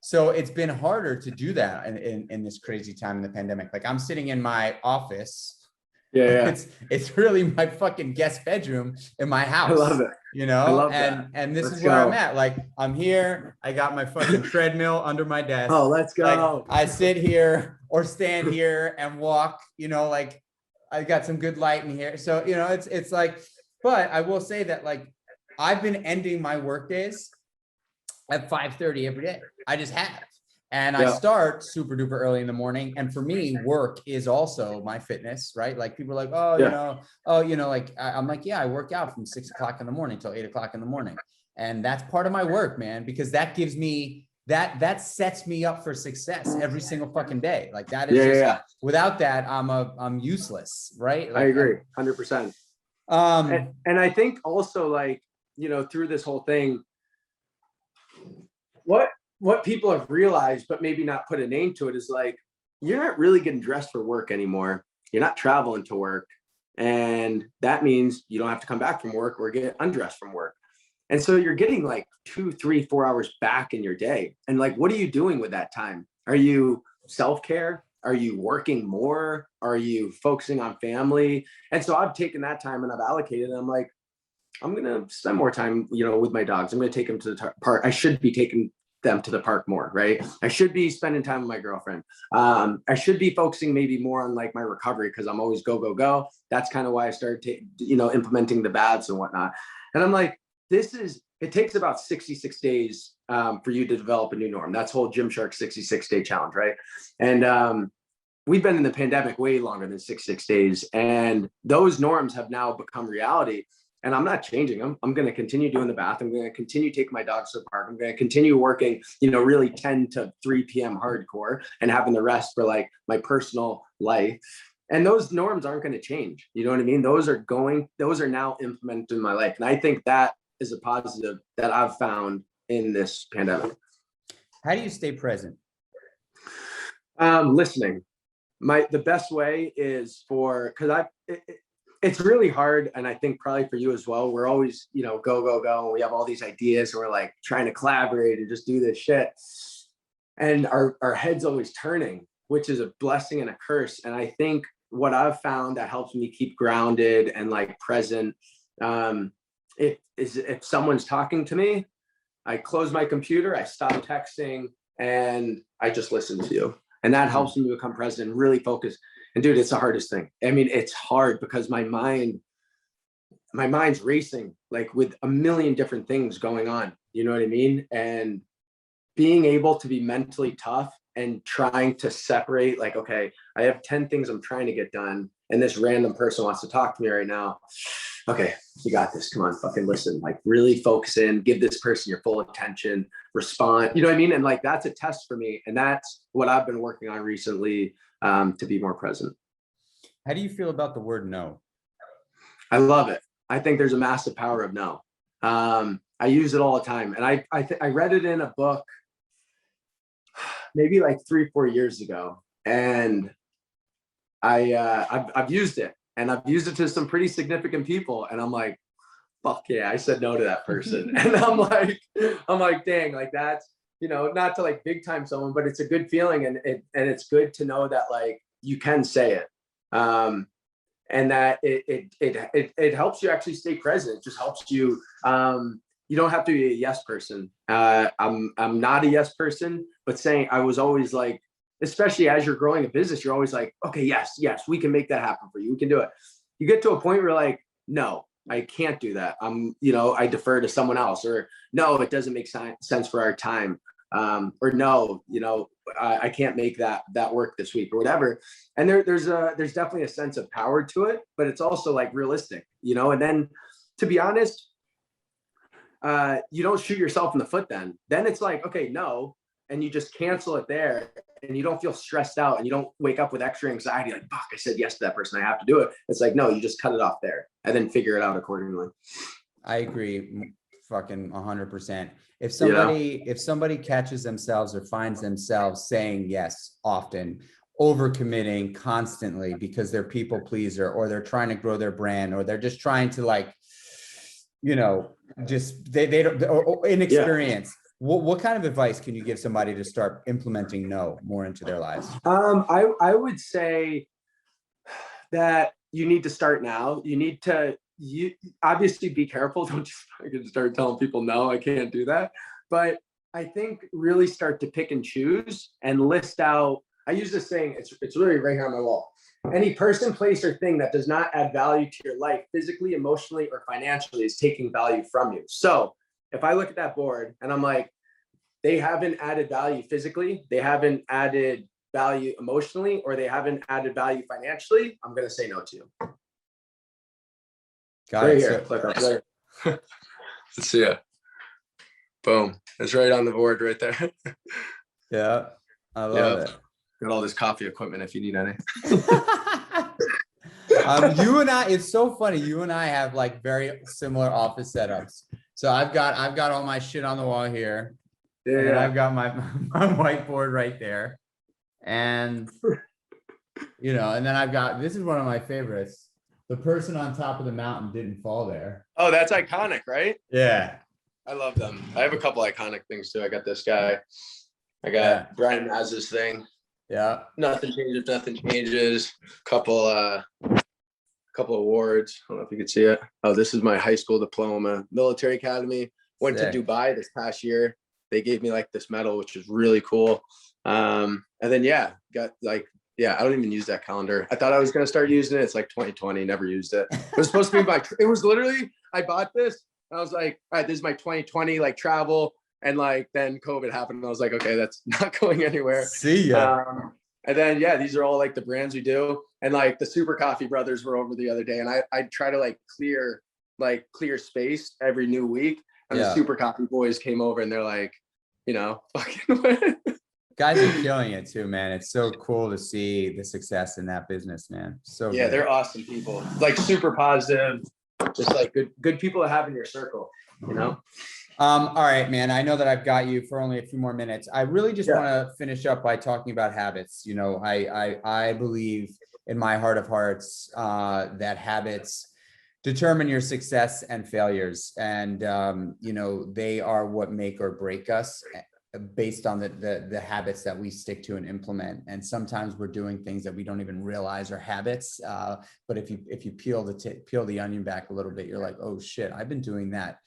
So it's been harder to do that in this crazy time in the pandemic. Like I'm sitting in my office. Yeah. It's really my fucking guest bedroom in my house. I love it. You know, and this is where I'm at. Like I'm here, I got my fucking treadmill under my desk. Oh, let's go. Like, I sit here or stand here and walk, you know, like I got some good light in here. So, you know, it's like, but I will say that like I've been ending my work days at 5:30 every day. I just have. And I start super duper early in the morning. And for me, work is also my fitness, right? Like people are like, you know, like I'm like, yeah, I work out from 6 o'clock in the morning till 8 o'clock in the morning. And that's part of my work, man, because that gives me that sets me up for success every single fucking day. Like that is without that, I'm useless, right? Like, I agree 100%. And I think also, like, you know, through this whole thing, what people have realized, but maybe not put a name to it, is like, you're not really getting dressed for work anymore. You're not traveling to work. And that means you don't have to come back from work or get undressed from work. And so you're getting like 2, 3, 4 hours back in your day. And like, what are you doing with that time? Are you self-care? Are you working more? Are you focusing on family? And so I've taken that time and I've allocated, and I'm like, I'm going to spend more time, you know, with my dogs. I'm going to take them to the park. I should be taking them to the park more, right? I should be spending time with my girlfriend. I should be focusing maybe more on like my recovery, because I'm always go, go, go. That's kind of why I started, implementing the baths and whatnot. And I'm like, it takes about 66 days for you to develop a new norm. That's whole Gymshark 66-day challenge, right? And we've been in the pandemic way longer than 66 days. And those norms have now become reality. And I'm not changing them. I'm going to continue doing the bath. I'm going to continue taking my dogs to the park. I'm going to continue working, really 10 to 3 p.m. hardcore, and having the rest for like my personal life. And those norms aren't going to change. You know what I mean? Those are now implemented in my life. And I think that is a positive that I've found in this pandemic. How do you stay present? Listening. The best way is it's really hard. And I think probably for you as well, we're always, go, go, go. And we have all these ideas, and we're like trying to collaborate and just do this shit. And our head's always turning, which is a blessing and a curse. And I think what I've found that helps me keep grounded and like present, if someone's talking to me, I close my computer, I stop texting, and I just listen to you. And that helps me become present and really focus. And dude, it's the hardest thing. I mean, it's hard because my mind's racing, like with a million different things going on. You know what I mean? And being able to be mentally tough and trying to separate, like, okay, I have 10 things I'm trying to get done, and this random person wants to talk to me right now. Okay, you got this. Come on, fucking listen. Like, really focus in, give this person your full attention, respond. You know what I mean? And like, that's a test for me. And that's what I've been working on recently, to be more present. How do you feel about the word no? I love it. I think there's a massive power of no. I use it all the time. And I read it in a book maybe like 3-4 years ago. And I've used it, and I've used it to some pretty significant people. And I'm like, fuck yeah, I said no to that person. And I'm like, dang, like that's, not to like big time someone, but it's a good feeling. And it's good to know that like you can say it. And that it helps you actually stay present. It just helps you. You don't have to be a yes person. I'm not a yes person, but saying, I was always like, especially as you're growing a business, you're always like, okay, yes, we can make that happen for you. We can do it. You get to a point where you're like, no, I can't do that. I defer to someone else, or no, it doesn't make sense for our time. Or no, I can't make that work this week, or whatever. And there's definitely a sense of power to it, but it's also like realistic, and then, to be honest, you don't shoot yourself in the foot. Then it's like, okay, no. And you just cancel it there, and you don't feel stressed out, and you don't wake up with extra anxiety. Like, fuck, I said yes to that person, I have to do it. It's like, no, you just cut it off there and then figure it out accordingly. I agree. Fucking 100%. If somebody catches themselves or finds themselves saying yes often, overcommitting constantly because they're people pleaser, or they're trying to grow their brand, or they're just trying to like, just they don't, or inexperience. What kind of advice can you give somebody to start implementing no more into their lives? I would say that you need to start now. You obviously be careful. Don't just start telling people, no, I can't do that. But I think really start to pick and choose and list out. I use this saying, it's really right here on my wall. Any person, place, or thing that does not add value to your life physically, emotionally, or financially is taking value from you. So if I look at that board and I'm like, they haven't added value physically, they haven't added value emotionally, or they haven't added value financially, I'm going to say no to you. Got it. Here. Click up there. Let's see it. Boom. It's right on the board right there. Yeah. I love it. Got all this coffee equipment if you need any. You and I, it's so funny. You and I have like very similar office setups. So I've got all my shit on the wall here. Yeah, and then yeah. I've got my whiteboard right there. And, you know, and then I've got, this is one of my favorites. The person on top of the mountain didn't fall there. Oh, that's iconic, right? Yeah. I love them. I have a couple iconic things too. I got this guy. I got Brian Maz's thing. Yeah. Nothing changes, nothing changes. Couple awards. I don't know if you can see it. Oh, this is my high school diploma, military academy. Went Sick. to Dubai this past year. They gave me like this medal, which is really cool. And then got like, I don't even use that calendar. I thought I was gonna start using it. It's like 2020, never used it. It was supposed to be it was literally, I bought this. I was like, all right, this is my 2020 like travel. And like, then COVID happened. And I was like, okay, that's not going anywhere. See ya. And then, these are all like the brands we do. And like the Super Coffee Brothers were over the other day. And I try to like clear space every new week. And the Super Coffee boys came over and they're like, you know, fucking guys are killing it too, man. It's so cool to see the success in that business, man. So good. They're awesome people, like super positive, just like good people to have in your circle, you know? All right, man. I know that I've got you for only a few more minutes. I really just want to finish up by talking about habits. You know, I believe in my heart of hearts that habits determine your success and failures. And, you know, they are what make or break us based on the habits that we stick to and implement. And sometimes we're doing things that we don't even realize are habits. But if you peel the onion back a little bit, you're like, oh shit, I've been doing that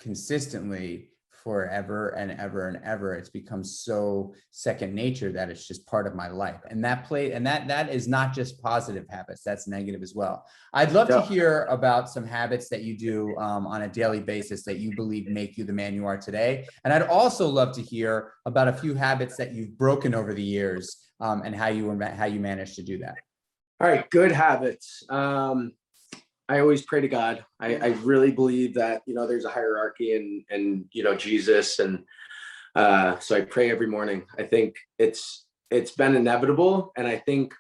consistently forever and ever and ever. It's become so second nature that it's just part of my life. And that is not just positive habits, that's negative as well. I'd love to hear about some habits that you do on a daily basis that you believe make you the man you are today. And I'd also love to hear about a few habits that you've broken over the years and how you managed to do that. All right, good habits. I always pray to God. I really believe that, you know, there's a hierarchy and you know, Jesus. And so I pray every morning. I think it's been inevitable. And I think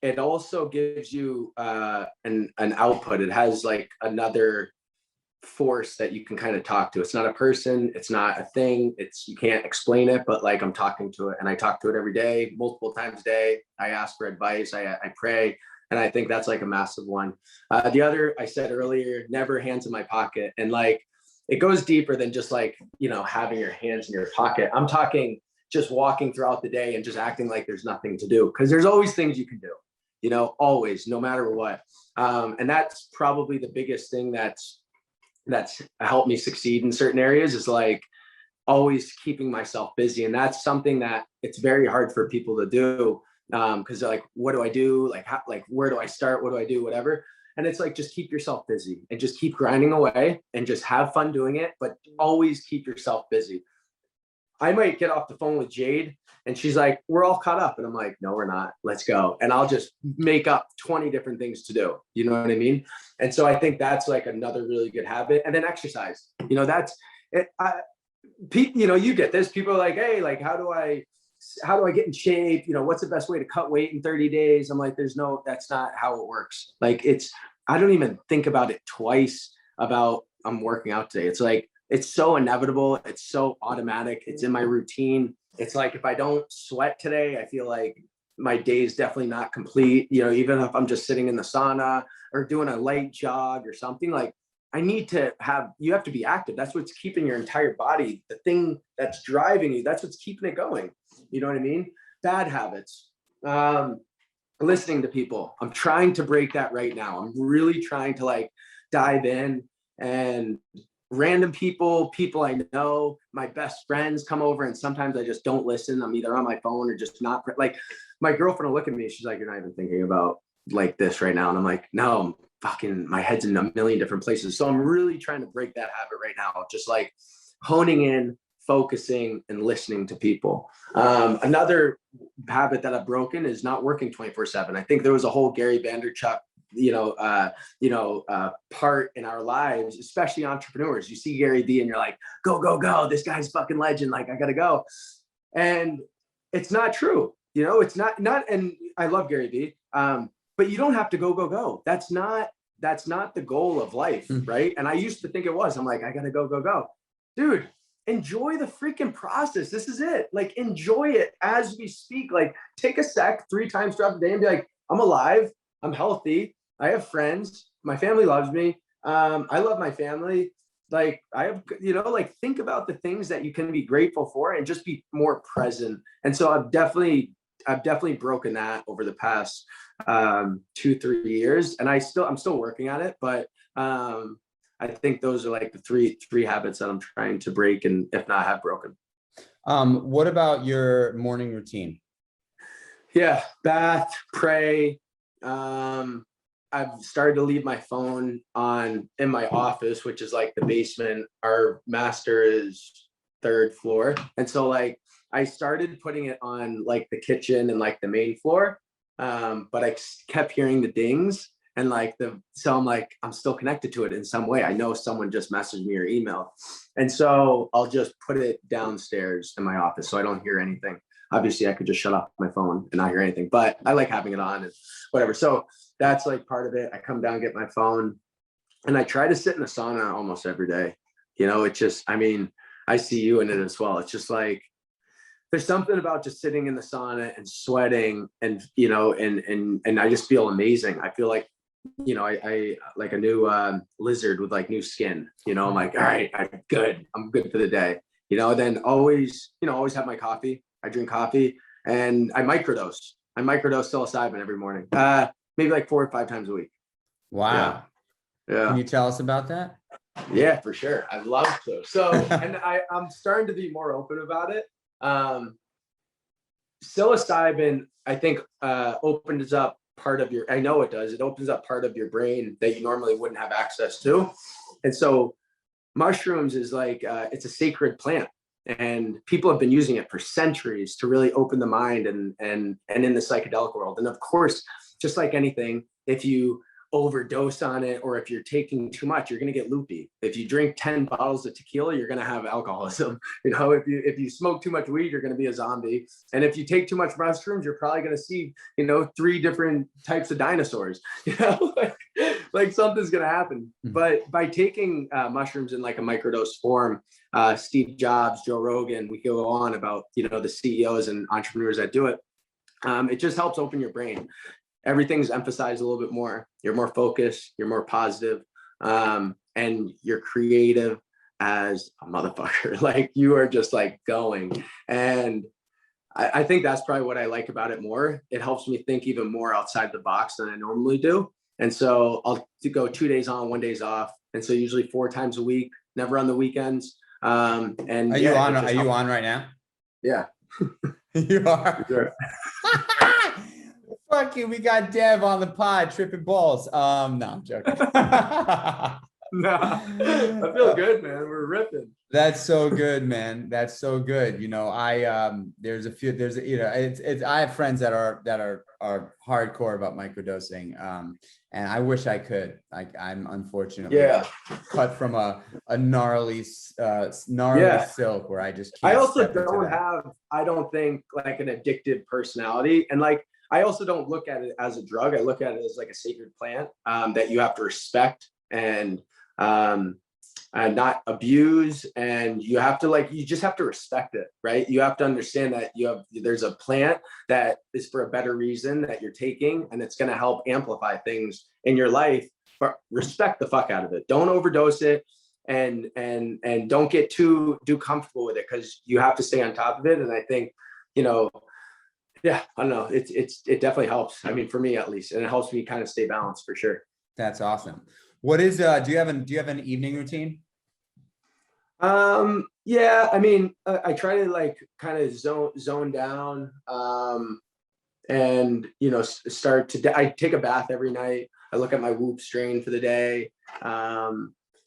it also gives you an output. It has like another force that you can kind of talk to. It's not a person. It's not a thing. You can't explain it, but like I'm talking to it, and I talk to it every day, multiple times a day. I ask for advice. I pray. And I think that's like a massive one. The other, I said earlier, never hands in my pocket. And like, it goes deeper than just like, you know, having your hands in your pocket. I'm talking just walking throughout the day and just acting like there's nothing to do. Because there's always things you can do, you know, always, no matter what. And that's probably the biggest thing that's helped me succeed in certain areas, is like always keeping myself busy. And that's something that it's very hard for people to do. Because they're like, what do I do? Like, where do I start? What do I do? Whatever. And it's like, just keep yourself busy and just keep grinding away and just have fun doing it, but always keep yourself busy. I might get off the phone with Jade and she's like, we're all caught up. And I'm like, no, we're not. Let's go. And I'll just make up 20 different things to do. You know what I mean? And so I think that's like another really good habit. And then exercise, you know, that's it. You know, you get this, people are like, hey, like, how do I get in shape? You know, what's the best way to cut weight in 30 days? I'm like, that's not how it works. Like I don't even think about it twice about I'm working out today. It's like, it's so inevitable. It's so automatic. It's in my routine. It's like, if I don't sweat today, I feel like my day is definitely not complete. You know, even if I'm just sitting in the sauna or doing a light jog or something, like you have to be active. That's what's keeping your entire body, the thing that's driving you, that's what's keeping it going. You know what I mean? Bad habits. Listening to people. I'm trying to break that right now. I'm really trying to like dive in, and random people I know, my best friends come over and sometimes I just don't listen. I'm either on my phone or just not. Like my girlfriend will look at me. She's like, you're not even thinking about like this right now. And I'm like, no, my head's in a million different places. So I'm really trying to break that habit right now. Just like honing in, focusing, and listening to people. Another habit that I've broken is not working 24/7. I think there was a whole Gary Vaynerchuk part in our lives, especially entrepreneurs. You see Gary Vee and you're like, go, go, go. This guy's fucking legend. Like, I got to go. And it's not true. It's not, and I love Gary Vee. But you don't have to go, go, go. That's not the goal of life. Right. And I used to think it was. I'm like, I got to go, go, go. Dude, enjoy the freaking process. This is it. Like, enjoy it as we speak. Like, take a sec 3 times throughout the day and be like, I'm alive. I'm healthy. I have friends. My family loves me. I love my family. Like, I have, like, think about the things that you can be grateful for and just be more present. And so I've definitely broken that over the past 2-3 years. And I'm still working on it, but I think those are like the three habits that I'm trying to break, and if not have broken. What about your morning routine? Yeah, bath, pray. I've started to leave my phone on in my office, which is like the basement. Our master is 3rd floor. And so like I started putting it on like the kitchen and like the main floor. But I kept hearing the dings and like so I'm like, I'm still connected to it in some way. I know someone just messaged me or emailed. And so I'll just put it downstairs in my office so I don't hear anything. Obviously I could just shut off my phone and not hear anything, but I like having it on and whatever. So that's like part of it. I come down, get my phone, and I try to sit in the sauna almost every day. It's just, I see you in it as well. It's just like, there's something about just sitting in the sauna and sweating and, and I just feel amazing. I feel like, I like a new lizard with like new skin, I'm like, all right, I'm good for the day, then always have my coffee. I drink coffee and I microdose psilocybin every morning, maybe like 4 or 5 times a week. Wow. Yeah. Can you tell us about that? Yeah, for sure. I'd love to. So, and I'm starting to be more open about it. Psilocybin, I think, opens up part of your, I know it does. It opens up part of your brain that you normally wouldn't have access to. And so mushrooms is like, it's a sacred plant. And people have been using it for centuries to really open the mind and in the psychedelic world. And of course, just like anything, if you overdose on it or if you're taking too much, you're going to get loopy. If you drink 10 bottles of tequila, you're going to have alcoholism. If you smoke too much weed, you're going to be a zombie. And if you take too much mushrooms, you're probably going to see 3 different types of dinosaurs. Like something's going to happen. But by taking mushrooms in like a microdose form, Steve Jobs, Joe Rogan, we can go on about the CEOs and entrepreneurs that do it. It just helps open your brain. Everything's emphasized a little bit more. You're more focused, you're more positive, and you're creative as a motherfucker. Like you are just like going. And I think that's probably what I like about it more. It helps me think even more outside the box than I normally do. And so I'll go 2 days on, 1 day's off. And so usually 4 times a week, never on the weekends. And are you on right now? Yeah. You are. Sure. Fuck you, we got Dev on the pod tripping balls. No, I'm joking. No, I feel good, man. We're ripping. That's so good, man. That's so good. I have friends that are hardcore about microdosing. And I wish I could. Like I'm unfortunately cut from a gnarly silk where I just can't. I also don't have, I don't think like an addictive personality. And like I also don't look at it as a drug. I look at it as like a sacred plant that you have to respect and not abuse. And you have to you just have to respect it, right? You have to understand that there's a plant that is for a better reason that you're taking, and it's going to help amplify things in your life, but respect the fuck out of it. Don't overdose it and don't get too comfortable with it because you have to stay on top of it. And I think, yeah, I don't know. It definitely helps. I mean, for me at least, and it helps me kind of stay balanced for sure. That's awesome. What is do you have an evening routine? Yeah, I mean, I try to like kind of zone down, and I take a bath every night. I look at my Whoop strain for the day. I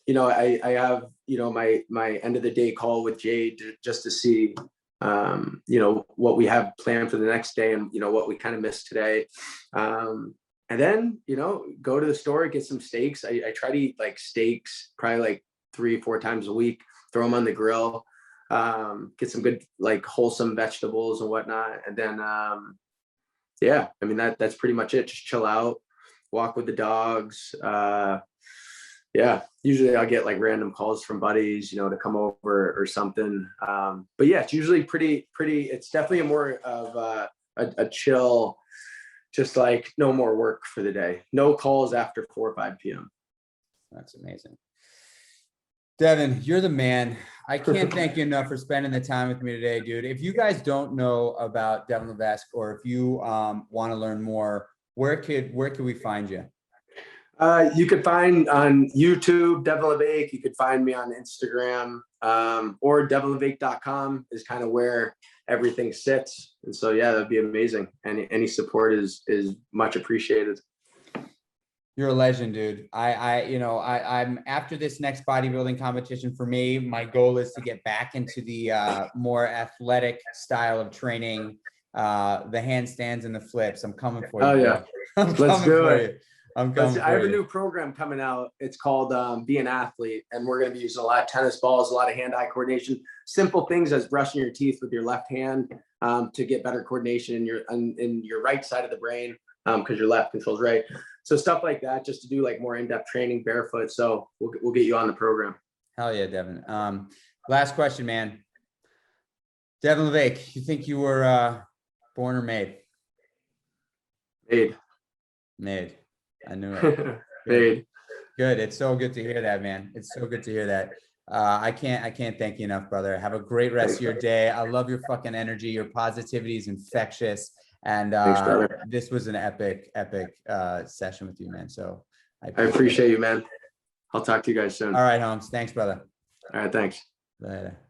have my end of the day call with Jade just to see what we have planned for the next day and what we kind of missed today. And then, go to the store, get some steaks. I try to eat like steaks, probably like 3-4 times a week, throw them on the grill, get some good, like wholesome vegetables and whatnot. And then, yeah, I mean, that's pretty much it. Just chill out, walk with the dogs. Yeah, usually I'll get like random calls from buddies, to come over or something. But yeah, it's usually pretty, it's definitely more of a chill, just like no more work for the day. No calls after 4 or 5 p.m. That's amazing. Devin, you're the man. I can't thank you enough for spending the time with me today, dude. If you guys don't know about Devon Levesque, or if you want to learn more, where could we find you? You could find on YouTube, Devon Levesque. You could find me on Instagram, or devonlevesque.com is kind of where everything sits. And so, yeah, that'd be amazing. Any support is much appreciated. You're a legend, dude. I'm after this next bodybuilding competition. For me, my goal is to get back into the more athletic style of training, the handstands and the flips. I'm coming for you. Oh yeah, let's do it. I have a new program coming out. It's called Be an Athlete, and we're going to be using a lot of tennis balls, a lot of hand-eye coordination, simple things as brushing your teeth with your left hand to get better coordination in your right side of the brain, because your left controls right. So stuff like that, just to do like more in-depth training barefoot. So we'll get you on the program. Hell yeah, Devin. Last question, man. Devon Levesque, you think you were born or made? Made. I knew it. Made. Good. It's so good to hear that, man. It's so good to hear that. I can't thank you enough, brother. Have a great rest of your day. I love your fucking energy. Your positivity is infectious. And Thanks, this was an epic session with you, man. So I appreciate you, man. I'll talk to you guys soon. All right, Holmes. Thanks, brother. All right, thanks. Later.